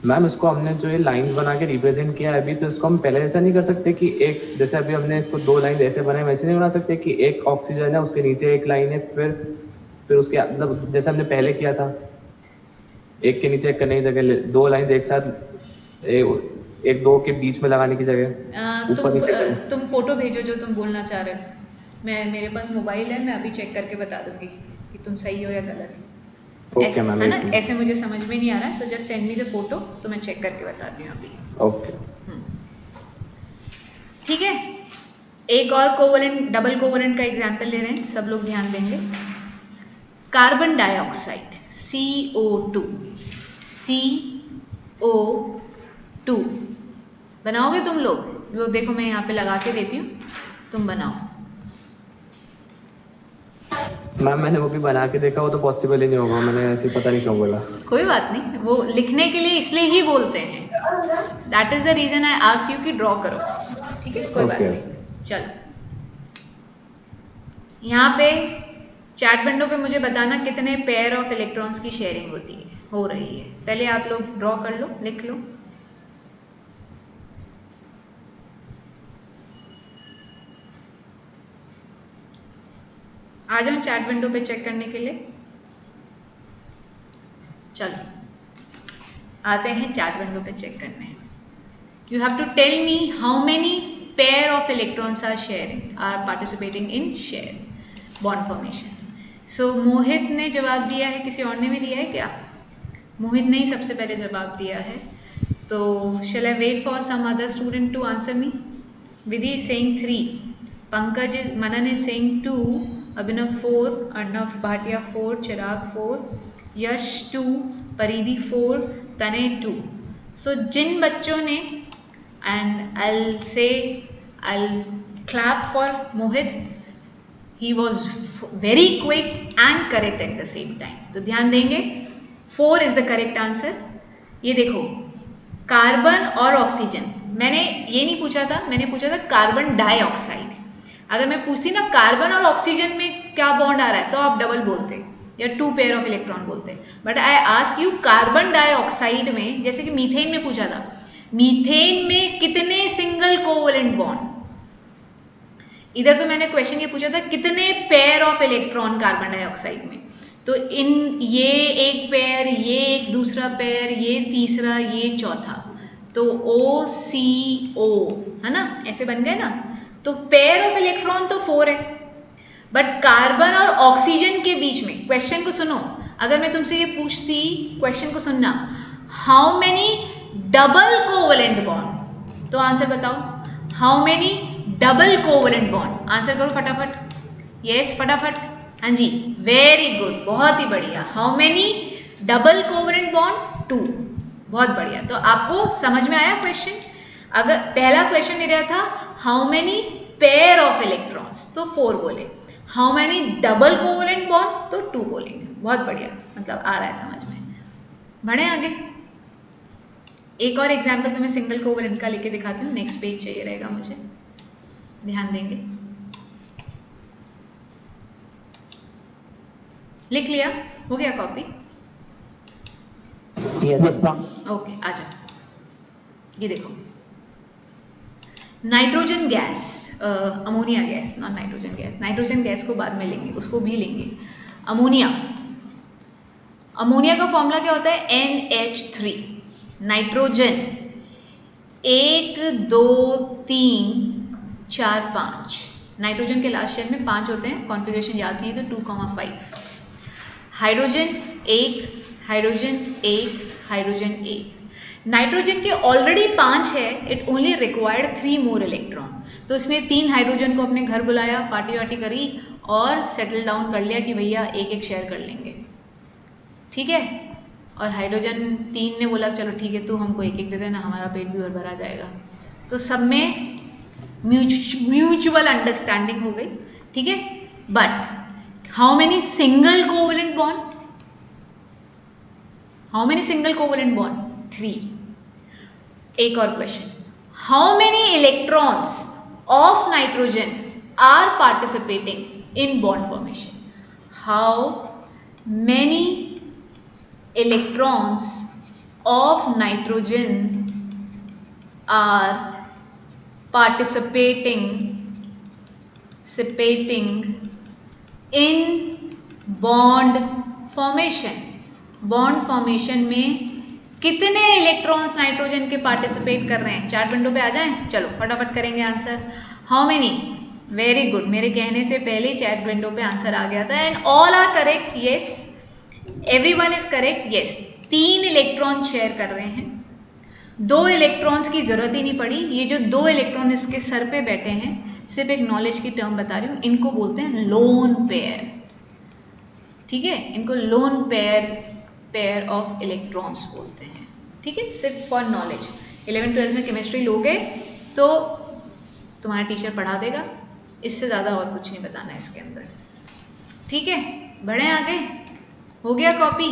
Speaker 2: मैम, इसको हमने जो ये लाइंस बना के रिप्रेजेंट किया है अभी, तो इसको हम पहले ऐसा नहीं कर सकते कि एक, जैसे अभी हमने इसको 2 लाइन ऐसे बनाए, वैसे नहीं बना सकते कि एक ऑक्सीजन है उसके नीचे एक लाइन है, फिर उसके मतलब जैसे हमने पहले किया था, एक के नीचे एक करने की जगह 2 लाइन एक साथ, एक 2 के बीच में लगाने की जगह ऊपर नीचे
Speaker 1: तुम फोटो भेजो जो तुम बोलना चाह रहे हो। मेरे पास मोबाइल है, मैं अभी चेक करके बता दूंगी कि तुम सही हो या गलत।
Speaker 2: ओके मैम,
Speaker 1: है ना? ऐसे मुझे समझ में नहीं आ रहा है, तो just send me the photo, तो मैं चेक करके बताती हूँ अभी।
Speaker 2: ओके,
Speaker 1: ठीक है। एक और कोवेलेंट, डबल कोवेलेंट का एग्जाम्पल ले रहे हैं, सब लोग ध्यान देंगे। कार्बन डाइऑक्साइड CO2, CO2 बनाओगे तुम लोग? वो देखो मैं यहाँ पे लगा के देती हूँ, तुम बनाओ।
Speaker 2: मैम मैंने वो भी बना के देखा, वो तो पॉसिबल ही नहीं होगा, मैंने ऐसे पता नहीं क्यों बोला।
Speaker 1: कोई बात नहीं, वो लिखने के लिए इसलिए ही बोलते हैं, that is the reason I ask you कि ड्रॉ करो, ठीक है, कोई बात
Speaker 2: Okay.
Speaker 1: नहीं। चलो यहाँ पे चैट विंडो पे मुझे बताना कितने पेयर ऑफ इलेक्ट्रॉन्स की शेयरिंग होती है, हो रही है। पहले आप लोग ड्रॉ कर लो, लिख लो। आ जाओ चैट विंडो पे चेक करने के लिए। चलो आते हैं चैट विंडो पे चेक करने। You have to tell me how many pair of electrons are sharing, are participating in share bond formation. So Mohit ने जवाब दिया है, किसी और ने भी दिया है क्या? मोहित ने ही सबसे पहले जवाब दिया है, तो shall I wait for some other student to answer me? Vidhi is saying 3, Pankaj is, Manan is saying 2, Abhinav 4, Arnav Bhatia 4, Chirag 4, Yash 2, Paridhi 4, Tanay 2. So जिन बच्चों ने, and I'll clap for Mohit, he was very quick and correct at the same time. तो ध्यान देंगे, 4 is the correct answer. ये देखो carbon और oxygen, मैंने ये नहीं पूछा था, मैंने पूछा था कार्बन डाइऑक्साइड। अगर मैं पूछती ना कार्बन और ऑक्सीजन में क्या बॉन्ड आ रहा है तो आप डबल बोलते या 2 पेयर ऑफ इलेक्ट्रॉन बोलते, but I ask you carbon dioxide में, जैसे कि मीथेन में पूछा था, मीथेन में कितने सिंगल कोवलेंट बॉन्ड। इधर तो मैंने क्वेश्चन ये पूछा था कितने pair of electron carbon dioxide में, तो इन ये एक पेयर, ये एक दूसरा पेयर, ये तीसरा, ये चौथा, तो OCO है ना, ऐसे बन गए ना। तो पेयर ऑफ इलेक्ट्रॉन तो 4 है, बट कार्बन और ऑक्सीजन के बीच में, क्वेश्चन को सुनो, अगर मैं तुमसे ये पूछती, क्वेश्चन को सुनना, how many double covalent bond, तो आंसर बताओ, how many double covalent bond, answer करो फटाफट। यस फटाफट, हाँ जी, वेरी गुड, बहुत ही बढ़िया। How many double covalent bond? 2, बहुत बढ़िया। तो आपको समझ में आया क्वेश्चन? अगर पहला क्वेश्चन मेरा था how many pair of electrons, तो 4 बोले, how many double covalent bond, तो 2 बोलेंगे। बहुत बढ़िया, मतलब आ रहा है समझ में। बढ़े आगे, एक और एग्जाम्पल तुम्हें सिंगल कोवलेंट का लेके दिखाती हूँ, नेक्स्ट पेज चाहिए रहेगा मुझे, ध्यान देंगे। लिख लिया, हो गया कॉपी? ओके, आ जाओ। ये देखो, nitrogen gas, ammonia gas, not nitrogen gas, nitrogen gas को बाद में लेंगे, उसको भी लेंगे। अमोनिया, अमोनिया का फॉर्मूला क्या होता है? NH3। नाइट्रोजन 1 2 3 4 5, नाइट्रोजन के लास्ट शेल में 5 होते हैं, कॉन्फ़िगरेशन याद नहीं है तो 2,5। Hydrogen 1, hydrogen 1, hydrogen 1। नाइट्रोजन के ऑलरेडी 5 है, it only required 3 more electron, तो इसने 3 हाइड्रोजन को अपने घर बुलाया, पार्टी वार्टी करी और सेटल डाउन कर लिया कि भैया एक एक शेयर कर लेंगे, ठीक है। और हाइड्रोजन 3 ने बोला चलो ठीक है, तू हमको एक एक दे देना, हमारा पेट भी और भरा जाएगा। तो सब में म्यूचुअल अंडरस्टैंडिंग हो गई, ठीक है। But how many single covalent bond? How many single covalent bond? 3। एक और question, how many electrons of nitrogen are participating in bond formation? How many electrons of nitrogen are participating in bond formation? Bond formation में कितने electrons nitrogen के participate कर रहे हैं? Chat window पे आ जाएं, चलो फटाफट करेंगे answer. How many? Very good, मेरे कहने से पहले चैट विंडो पे आंसर आ गया था, and all are correct, yes, everyone is correct, yes. 3 electron share कर रहे हैं, 2 इलेक्ट्रॉन्स की जरूरत ही नहीं पड़ी। ये जो 2 इलेक्ट्रॉन इसके सर पे बैठे हैं, सिर्फ एक नॉलेज की टर्म बता रही हूँ, इनको बोलते हैं लोन पेयर, ठीक है, इनको लोन पेयर ऑफ इलेक्ट्रॉन्स बोलते हैं, ठीक है, सिर्फ फॉर नॉलेज। 11th 12th में केमिस्ट्री लोगे तो तुम्हारा टीचर पढ़ा देगा, इससे ज़्यादा और कुछ नहीं बताना है इसके अंदर। ठीक है, बढ़े आगे। हो गया कॉपी?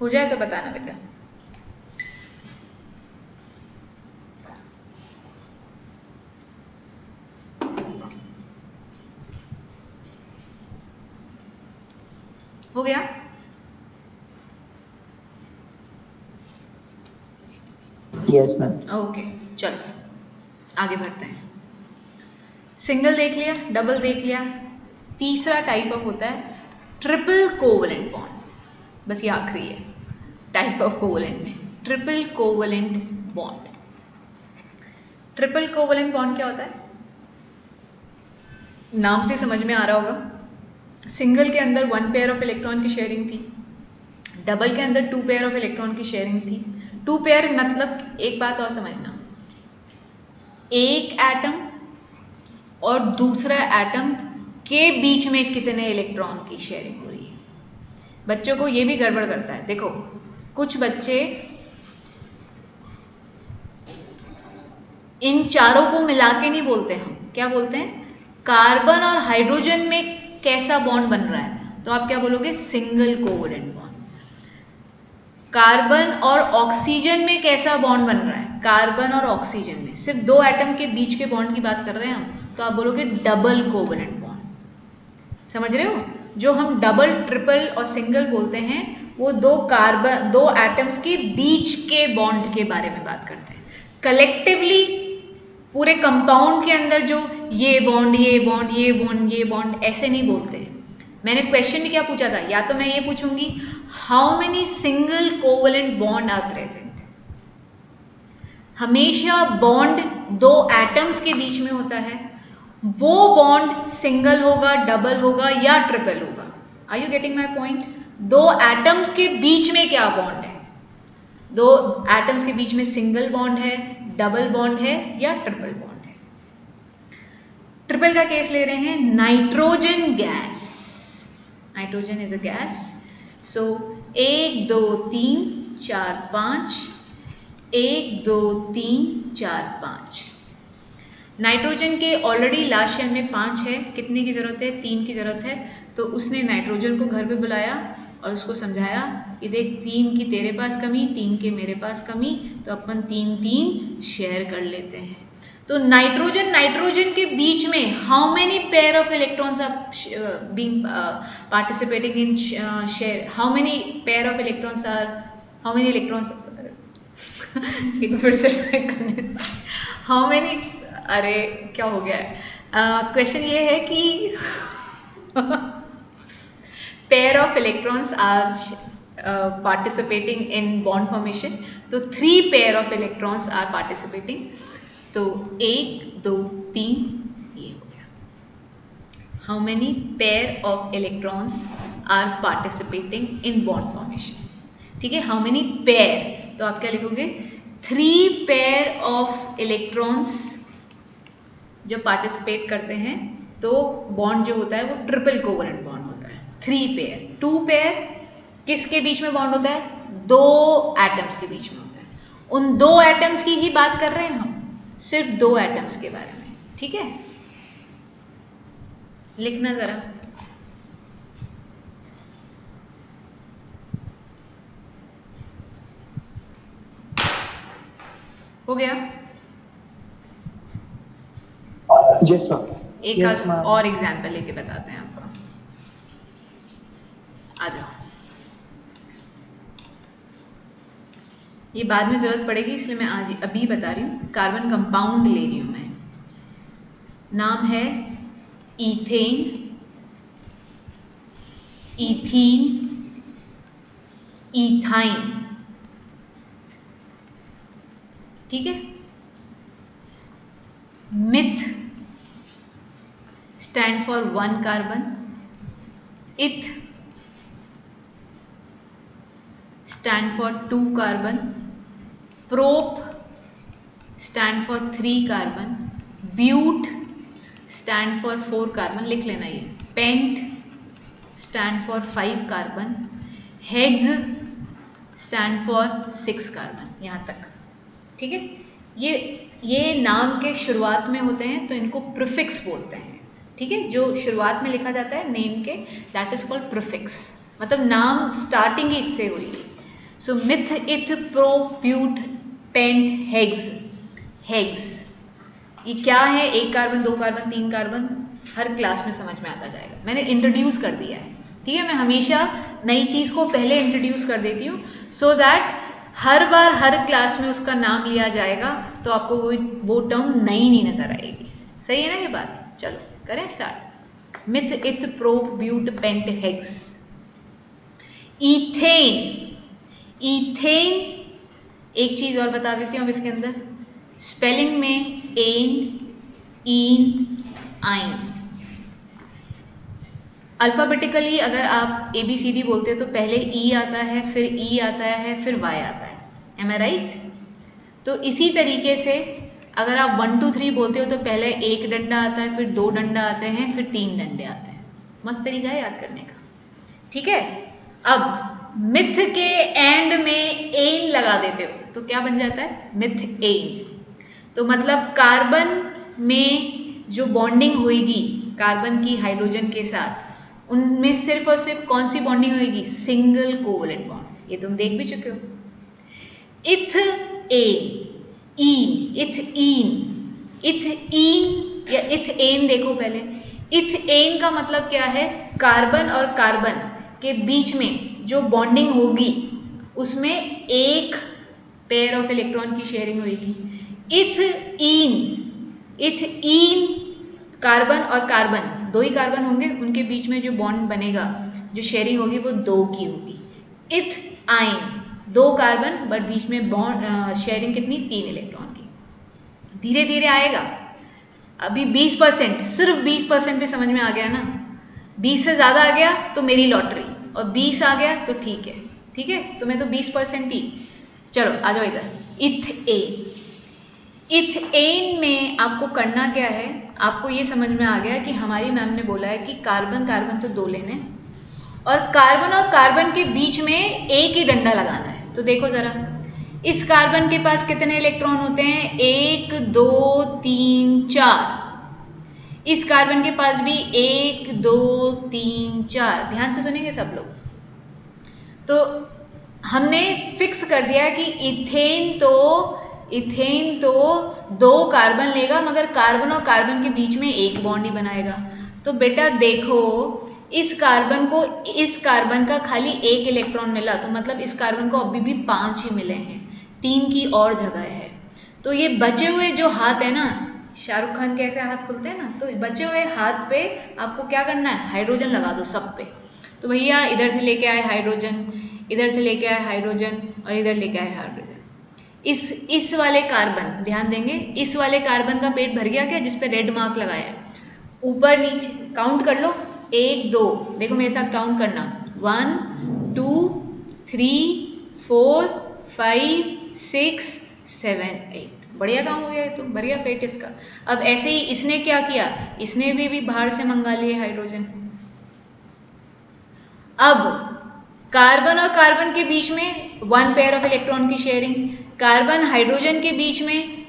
Speaker 1: हो जाए तो बताना बेटा। हो गया?
Speaker 3: Yes ma'am.
Speaker 1: ओके, चलो आगे बढ़ते हैं। सिंगल देख लिया, डबल देख लिया, तीसरा टाइप ऑफ होता है ट्रिपल कोवलेंट बॉन्ड। बस ये आखिरी है टाइप ऑफ कोवलेंट में, triple covalent bond. Triple covalent bond क्या होता है? नाम से समझ में आ रहा होगा। सिंगल के अंदर 1 पेयर ऑफ इलेक्ट्रॉन की शेयरिंग थी, डबल के अंदर 2 पेयर ऑफ इलेक्ट्रॉन की शेयरिंग थी। 2 पेयर मतलब, एक बात और समझना, एक एटम और दूसरा एटम के बीच में कितने इलेक्ट्रॉन की शेयरिंग हो रही है। बच्चों को ये भी गड़बड़ करता है। देखो, कुछ बच्चे इन चारों को मिला के नहीं बोलते, हम क्या बोलते हैं, कार्बन और हाइड्रोजन में कैसा बॉन्ड बन रहा है, तो आप क्या बोलोगे, सिंगल कोवलेंट बॉन्ड। कार्बन और ऑक्सीजन में कैसा बॉन्ड बन रहा है, कार्बन और ऑक्सीजन में सिर्फ 2 एटम के बीच के बॉन्ड की बात कर रहे हैं हम, तो आप बोलोगे डबल कोवलेंट बॉन्ड। समझ रहे हो? जो हम डबल, ट्रिपल और सिंगल बोलते हैं, वो 2 एटम्स के बीच के बॉन्ड के बारे में बात करते हैं। कलेक्टिवली पूरे कंपाउंड के अंदर जो ये बॉन्ड, ये बॉन्ड, ये बॉन्ड, ये बॉन्ड, ऐसे नहीं बोलते हैं। मैंने क्वेश्चन में क्या पूछा था, या तो मैं ये पूछूंगी how many single covalent bond are present. हमेशा बॉन्ड 2 एटम्स के बीच में होता है, वो बॉन्ड सिंगल होगा, डबल होगा या ट्रिपल होगा। Are you getting my point? 2 atoms के बीच में क्या बॉन्ड है, 2 एटम्स के बीच में सिंगल बॉन्ड है, डबल बॉन्ड है या ट्रिपल बॉन्ड है। ट्रिपल का केस ले रहे हैं, nitrogen gas. Nitrogen is a gas. So 1 2 3 4 5, 1 2 3 4 5। Nitrogen के ऑलरेडी लास्ट शेल में 5 है, कितने की जरूरत है, 3 की जरूरत है। तो उसने नाइट्रोजन को घर पे बुलाया और उसको समझाया कि देख, 3 की तेरे पास कमी, 3 के मेरे पास कमी, तो अपन 3 शेयर कर लेते हैं। तो नाइट्रोजन के बीच में how many pair of electrons are being participating in share, how many pair of electrons are, how many electrons एक फिर से करने, हाउ मेनी, अरे क्या हो गया है, क्वेश्चन ये है कि pair of electrons are participating in bond formation, तो 3 pair of electrons are participating. तो 1 2 3 ये हो गया। How many pair of electrons are participating in bond formation. ठीक है, हाउ मेनी पेयर, तो आप क्या लिखोगे, 3 पेयर ऑफ इलेक्ट्रॉन्स जब पार्टिसिपेट करते हैं तो बॉन्ड जो होता है वो ट्रिपल कोवलेंट बॉन्ड होता है। 3 पेयर, 2 पेयर किसके बीच में बॉन्ड होता है, 2 एटम्स के बीच में होता है। उन 2 एटम्स की ही बात कर रहे हैं हम, सिर्फ 2 एटम्स के बारे में। ठीक है, लिखना जरा। हो गया?
Speaker 3: Yes ma'am.
Speaker 1: एक और एग्जाम्पल लेके बताते हैं आपको। आ जाओ, ये बाद में जरूरत पड़ेगी इसलिए मैं आज अभी बता रही हूँ। कार्बन कंपाउंड ले रही हूँ मैं, नाम है ईथेन, ईथीन, ईथाइन। ठीक है, meth stand for 1 carbon, eth stand for 2 carbon, prop stand for 3 carbon, but stand for 4 carbon, लिख लेना ये, pent stand for 5 carbon, hex stand for 6 carbon, यहाँ तक, ठीक है। ये नाम के शुरुआत में होते हैं तो इनको प्रीफिक्स बोलते हैं, ठीक है। जो शुरुआत में लिखा जाता है नेम के, दैट इज कॉल्ड प्रीफिक्स, मतलब नाम स्टार्टिंग ही इससे हुई। सो myth, eth, prop, but, pent, हेग्स। हेग्स ये क्या है? 1 कार्बन, 2 कार्बन, 3 कार्बन, हर क्लास में समझ में आता जाएगा। मैंने इंट्रोड्यूस कर दिया है, ठीक है। मैं हमेशा नई चीज़ को पहले इंट्रोड्यूस कर देती हूँ so that her bar her class में उसका नाम लिया जाएगा तो आपको वो टर्म नई नहीं नजर आएगी। सही है ना ये बात? चलो करें start. Meth, eth, prop, but, pent, hex. Ethane. Ethane एक चीज और बता देती हूँ अब इसके अंदर, स्पेलिंग में एन, ईन, आइन। अल्फाबेटिकली अगर आप ABCD बोलते हो तो पहले ई आता है, फिर ई आता है, फिर वाई आता है। एम आई राइट? तो इसी तरीके से अगर आप 1 2 3 बोलते हो तो पहले 1 डंडा आता है, फिर 2 डंडा आते हैं, फिर 3 डंडे आते हैं। मस्त तरीका है याद करने का, ठीक है। अब मिथ के एंड में एन लगा देते हो तो क्या बन जाता है? Methane. तो मतलब कार्बन में जो बॉन्डिंग होगी कार्बन की हाइड्रोजन के साथ, उनमें सिर्फ और सिर्फ कौन सी बॉन्डिंग होगी? Single covalent bond. ये तुम देख भी चुके हो। इथ एन, ईन, इथ ईन, इथ ईन या इथ एन देखो पहले। इथ एन का मतलब क्या है? कार्बन और कार्बन के बीच में जो बॉन्डिंग होगी उसमें एक पेयर ऑफ इलेक्ट्रॉन की शेयरिंग होगी। इथ ईन, इथ ईन कार्बन और कार्बन, 2 ही कार्बन होंगे, उनके बीच में जो बॉन्ड बनेगा, जो शेयरिंग होगी वो 2 की होगी। इथ आइन, 2 कार्बन बट बीच में बॉन्ड शेयरिंग कितनी? 3 इलेक्ट्रॉन की। धीरे धीरे आएगा। अभी 20%, सिर्फ 20% भी समझ में आ गया ना। 20 से ज़्यादा आ गया तो मेरी लॉटरी, और 20 आ गया तो ठीक है, ठीक है। तो मैं तो 20% ही। चलो आ जाओ इधर। इथ एन, इथ एन में आपको करना क्या है? आपको ये समझ में आ गया कि हमारी मैम ने बोला है कि कार्बन कार्बन तो 2 लेने और कार्बन के बीच में एक ही डंडा लगाना है। तो देखो जरा, इस कार्बन के पास कितने इलेक्ट्रॉन होते हैं? 1 2 3 4। इस कार्बन के पास भी 1 2 3 4। ध्यान से सुनेंगे सब लोग। तो हमने फिक्स कर दिया कि इथेन तो 2 कार्बन लेगा, मगर कार्बन और कार्बन के बीच में एक बॉन्ड ही बनाएगा। तो बेटा देखो, इस कार्बन का खाली 1 इलेक्ट्रॉन मिला, तो मतलब इस कार्बन को अभी भी 5 ही मिले हैं, 3 की और जगह है। तो ये बचे हुए जो हाथ है ना, शाहरुख खान के ऐसे हाथ खुलते हैं ना, तो बचे हुए हाथ पे आपको क्या करना है? हाइड्रोजन लगा दो सब पे। तो भैया इधर से लेके आए हाइड्रोजन, इधर से लेके आए हाइड्रोजन, और इधर लेके आए हाइड्रोजन। इस वाले कार्बन, ध्यान देंगे, इस वाले कार्बन का पेट भर गया क्या, जिस पे रेड मार्क लगाया है? ऊपर नीचे काउंट कर लो, 1 2, देखो मेरे साथ काउंट करना, 1 2 3 4 5 6 7 8। बढ़िया काम हो गया है, तो बढ़िया पेट इसका। अब ऐसे ही इसने क्या किया? इसने भी बाहर से मंगा लिए हाइड्रोजन। अब कार्बन और कार्बन के बीच में 1 पेयर ऑफ इलेक्ट्रॉन की शेयरिंग, कार्बन हाइड्रोजन के बीच में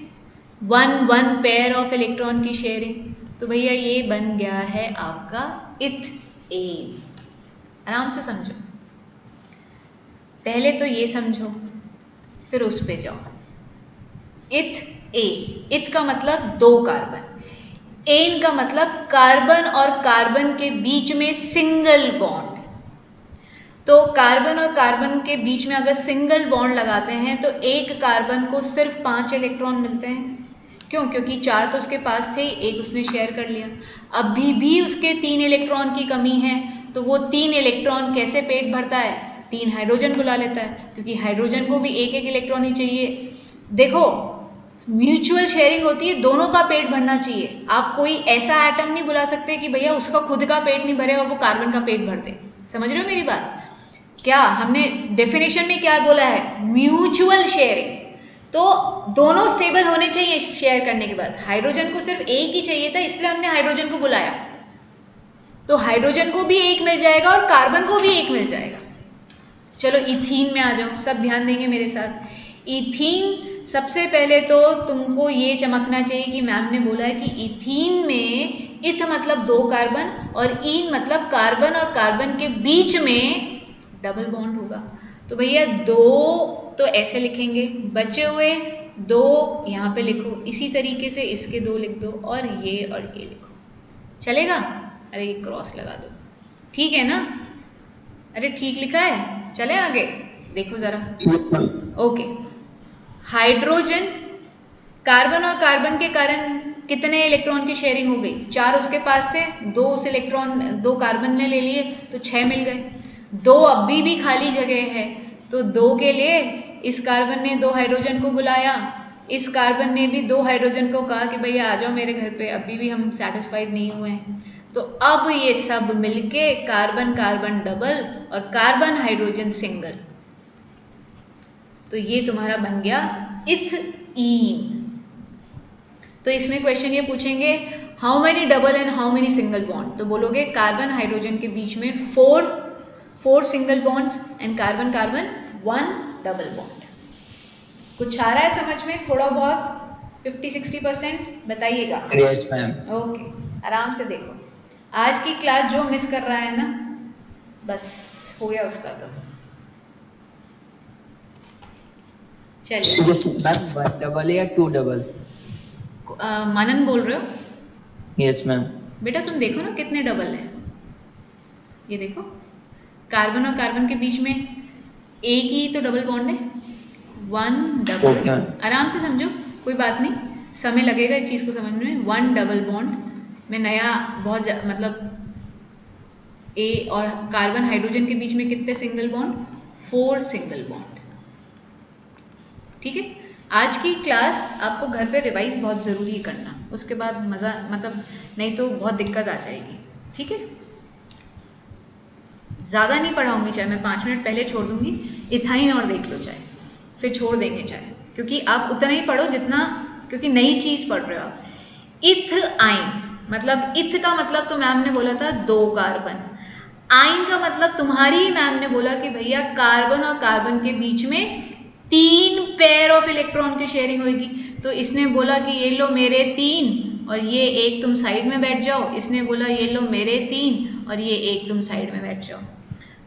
Speaker 1: 1 पेयर ऑफ इलेक्ट्रॉन की शेयरिंग। तो भैया ये बन गया है आपका इथ एन। आराम से समझो, पहले तो ये समझो, फिर उस पे जाओ। इथ एन, इथ का मतलब 2 कार्बन, एन का मतलब कार्बन और कार्बन के बीच में सिंगल बॉन्ड। तो कार्बन और कार्बन के बीच में अगर सिंगल बॉन्ड लगाते हैं तो एक कार्बन को सिर्फ 5 इलेक्ट्रॉन मिलते हैं। क्यों? क्योंकि 4 तो उसके पास थे, एक उसने शेयर कर लिया। अभी भी उसके 3 इलेक्ट्रॉन की कमी है, तो वो 3 इलेक्ट्रॉन कैसे पेट भरता है? 3 हाइड्रोजन बुला लेता है, क्योंकि हाइड्रोजन को भी एक एक इलेक्ट्रॉन ही चाहिए। देखो, म्यूचुअल शेयरिंग होती है, दोनों का पेट भरना चाहिए। आप कोई ऐसा एटम नहीं बुला सकते कि भैया उसका खुद का पेट नहीं भरे और वो कार्बन का पेट भर दे। समझ रहे हो मेरी बात? क्या हमने डेफिनेशन में क्या बोला है? Mutual sharing. तो दोनों स्टेबल होने चाहिए शेयर करने के बाद। हाइड्रोजन को सिर्फ एक ही चाहिए था, इसलिए हमने हाइड्रोजन को बुलाया, तो हाइड्रोजन को भी एक मिल जाएगा और कार्बन को भी एक मिल जाएगा। चलो इथीन में आ जाओ, सब ध्यान देंगे मेरे साथ। इथीन, सबसे पहले तो तुमको ये चमकना चाहिए कि मैम ने बोला है कि इथीन में इथ मतलब 2 कार्बन और ईन मतलब कार्बन और कार्बन के बीच में डबल बॉन्ड होगा। तो भैया 2 तो ऐसे लिखेंगे, बचे हुए 2 यहाँ पे लिखो, इसी तरीके से इसके 2 लिख दो और ये लिखो, चलेगा? अरे ये क्रॉस लगा दो, ठीक है ना? अरे ठीक लिखा है, चले आगे देखो जरा। ओके, हाइड्रोजन, कार्बन और कार्बन के कारण कितने इलेक्ट्रॉन की शेयरिंग हो गई? 4 उसके पास थे, 2 उस इलेक्ट्रॉन 2 कार्बन ने ले लिए तो 6 मिल गए। 2 अभी भी खाली जगह है तो 2 के लिए इस कार्बन ने 2 हाइड्रोजन को बुलाया, इस कार्बन ने भी 2 हाइड्रोजन को कहा कि भैया आ जाओ मेरे घर पे, अभी भी हम सेटिस्फाइड नहीं हुए हैं। तो अब ये सब मिलके कार्बन कार्बन डबल और कार्बन हाइड्रोजन सिंगल, तो ये तुम्हारा बन गया इथीन। तो इसमें क्वेश्चन ये पूछेंगे how many double and how many single bond, तो बोलोगे कार्बन हाइड्रोजन के बीच में 4 single bonds and carbon carbon 1 double bond. कुछ आ रहा है समझ में थोड़ा बहुत? 50-60% बताइएगा।
Speaker 3: Yes, ma'am.
Speaker 1: ओके, आराम से देखो। आज की क्लास जो मिस कर रहा है ना, बस हो गया उसका। तो चलिए,
Speaker 3: Yes, ma'am. 1 double या 2 double?
Speaker 1: मनन बोल रहे हो?
Speaker 3: Yes, ma'am.
Speaker 1: बेटा तुम देखो ना कितने डबल हैं, ये देखो कार्बन और कार्बन के बीच में एक ही तो डबल बॉन्ड है, 1 डबल।
Speaker 3: Okay.
Speaker 1: आराम से समझो, कोई बात नहीं, समय लगेगा इस चीज़ को समझने में। 1 डबल बॉन्ड में नया बहुत मतलब ए और कार्बन हाइड्रोजन के बीच में कितने सिंगल बॉन्ड? 4 single bond. ठीक है, आज की क्लास आपको घर पे रिवाइज बहुत ज़रूरी है करना, उसके बाद मज़ा, मतलब नहीं तो बहुत दिक्कत आ जाएगी। ठीक है, ज़्यादा नहीं पढ़ाऊंगी, चाहे मैं 5 मिनट पहले छोड़ दूंगी, इथाइन और देख लो चाहे, फिर छोड़ देंगे चाहे, क्योंकि आप उतना ही पढ़ो जितना, क्योंकि नई चीज़ पढ़ रहे हो आप। इथ आइन मतलब, इथ का मतलब तो मैम ने बोला था 2 कार्बन, आइन का मतलब तुम्हारी ही मैम ने बोला कि भैया कार्बन और कार्बन के बीच में 3 पेयर ऑफ इलेक्ट्रॉन की शेयरिंग होगी। तो इसने बोला कि ये लो मेरे 3 और ये एक तुम साइड में बैठ जाओ, इसने बोला ये लो मेरे 3 और ये एक तुम साइड में बैठ जाओ।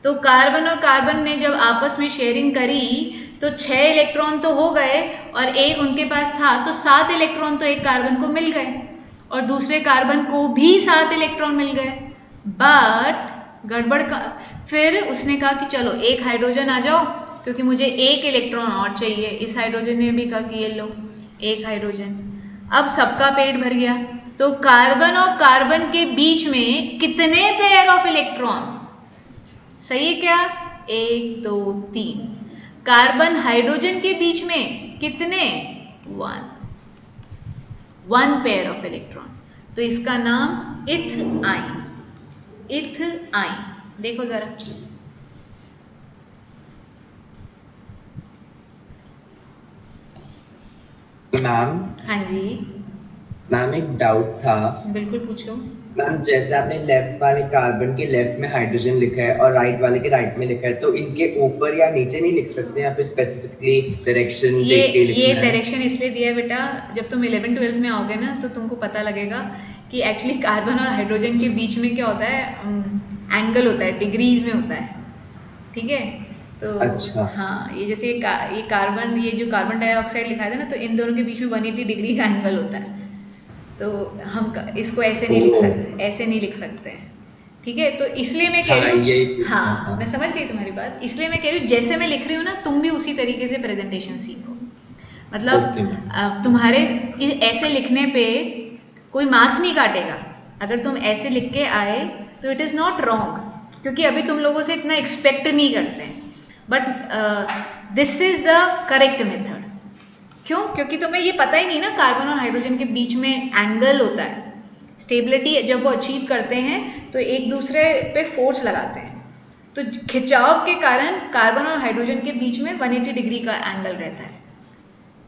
Speaker 1: तो कार्बन और कार्बन ने जब आपस में शेयरिंग करी तो 6 इलेक्ट्रॉन तो हो गए और एक उनके पास था, तो 7 इलेक्ट्रॉन तो एक कार्बन को मिल गए और दूसरे कार्बन को भी 7 इलेक्ट्रॉन मिल गए। बट गड़बड़ का, फिर उसने कहा कि चलो एक हाइड्रोजन आ जाओ, क्योंकि मुझे एक इलेक्ट्रॉन और चाहिए। इस हाइड्रोजन ने भी कहा कि ये लो एक हाइड्रोजन। अब सबका पेट भर गया, तो कार्बन और कार्बन के बीच में कितने पेयर ऑफ इलेक्ट्रॉन? सही है क्या? 1 2 3। कार्बन हाइड्रोजन के बीच में कितने? 1 पेयर ऑफ इलेक्ट्रॉन। तो इसका नाम इथ आइन, इथ आइन। देखो जरा,
Speaker 2: मैम।
Speaker 1: हाँ जी
Speaker 2: मैम एक डाउट था।
Speaker 1: बिल्कुल पूछो।
Speaker 2: मैम जैसे आपने लेफ्ट वाले कार्बन के लेफ्ट में हाइड्रोजन लिखा है और राइट वाले के राइट में लिखा है, तो इनके ऊपर या नीचे नहीं लिख सकते या फिर स्पेसिफिकली डायरेक्शन देख के लिखना
Speaker 1: ये
Speaker 2: है?
Speaker 1: डायरेक्शन इसलिए दिया है बेटा, जब तुम 11th-12th में आओगे ना तो तुमको पता लगेगा कि एक्चुअली कार्बन और हाइड्रोजन के बीच में क्या होता है, एंगल होता है, डिग्रीज में होता है। ठीक है, तो
Speaker 2: अच्छा।
Speaker 1: हाँ, ये जैसे ये कार्बन, ये जो कार्बन डाइऑक्साइड लिखा था ना, तो इन दोनों के बीच में 180 डिग्री का एंगल होता है। तो हम इसको ऐसे नहीं लिख सकते, ऐसे नहीं लिख सकते हैं। ठीक है, तो इसलिए मैं कह रही हूँ, हाँ मैं समझ गई तुम्हारी बात, इसलिए मैं कह रही हूँ जैसे मैं लिख रही हूँ ना, तुम भी उसी तरीके से प्रेजेंटेशन सीखो। मतलब तुम्हारे ऐसे लिखने पे कोई मार्क्स नहीं काटेगा। अगर तुम ऐसे लिख के आए तो इट इज़ नॉट रॉन्ग, क्योंकि अभी तुम लोगों से इतना एक्सपेक्ट नहीं करते हैं, but this is the correct method. क्यों? क्योंकि तुम्हें ये पता ही नहीं ना, कार्बन और हाइड्रोजन के बीच में एंगल होता है। स्टेबिलिटी जब वो अचीव करते हैं तो एक दूसरे पे फोर्स लगाते हैं, तो खिंचाव के कारण कार्बन और हाइड्रोजन के बीच में 180 डिग्री का एंगल रहता है।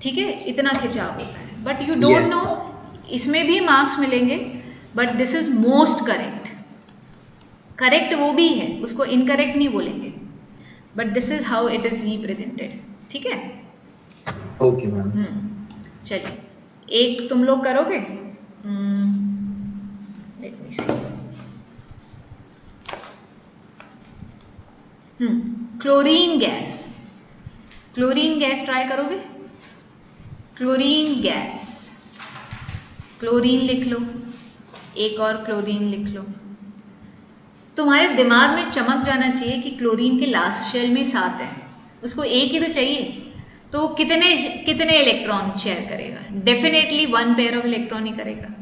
Speaker 1: ठीक है, इतना खिंचाव होता है, बट यू डोंट नो, इसमें भी मार्क्स मिलेंगे, but this is most correct. Correct वो भी है, उसको इनकरेक्ट नहीं बोलेंगे। But this is how it is represented, ठीक है।
Speaker 2: Okay ma'am.
Speaker 1: चलिए एक तुम लोग करोगे, let me see. Chlorine gas, chlorine gas try करोगे? क्लोरीन गैस, क्लोरीन लिख लो, एक और क्लोरीन लिख लो। तुम्हारे दिमाग में चमक जाना चाहिए कि क्लोरीन के लास्ट शेल में 7 है, उसको एक ही तो चाहिए, तो कितने कितने इलेक्ट्रॉन शेयर करेगा? डेफिनेटली 1 पेयर ऑफ इलेक्ट्रॉन ही करेगा।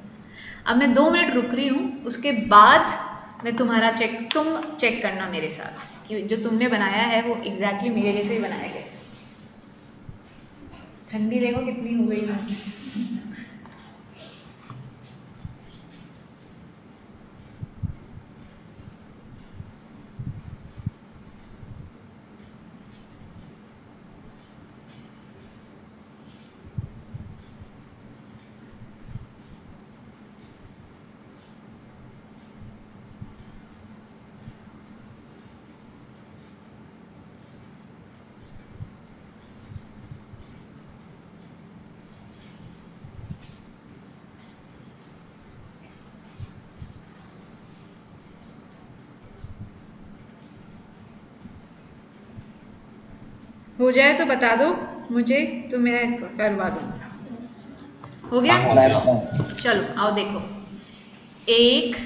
Speaker 1: अब मैं 2 मिनट रुक रही हूँ, उसके बाद मैं तुम्हारा तुम चेक करना मेरे साथ कि जो तुमने बनाया है वो एग्जैक्टली मेरे जैसे ही बनाया गया। ठंडी देखो कितनी हो गई है। हो जाए तो बता दो मुझे, तो मैं करवा दूँ। हो गया? चलो आओ देखो, 1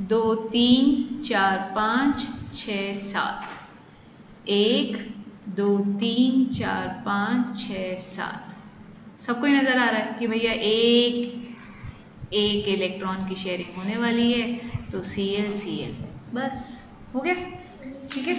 Speaker 1: 2 3 4 5 6 7, 1 2 3 4 5 6 7। सबको ही नजर आ रहा है कि भैया एक इलेक्ट्रॉन की शेयरिंग होने वाली है, तो Cl Cl, बस हो गया, ठीक है।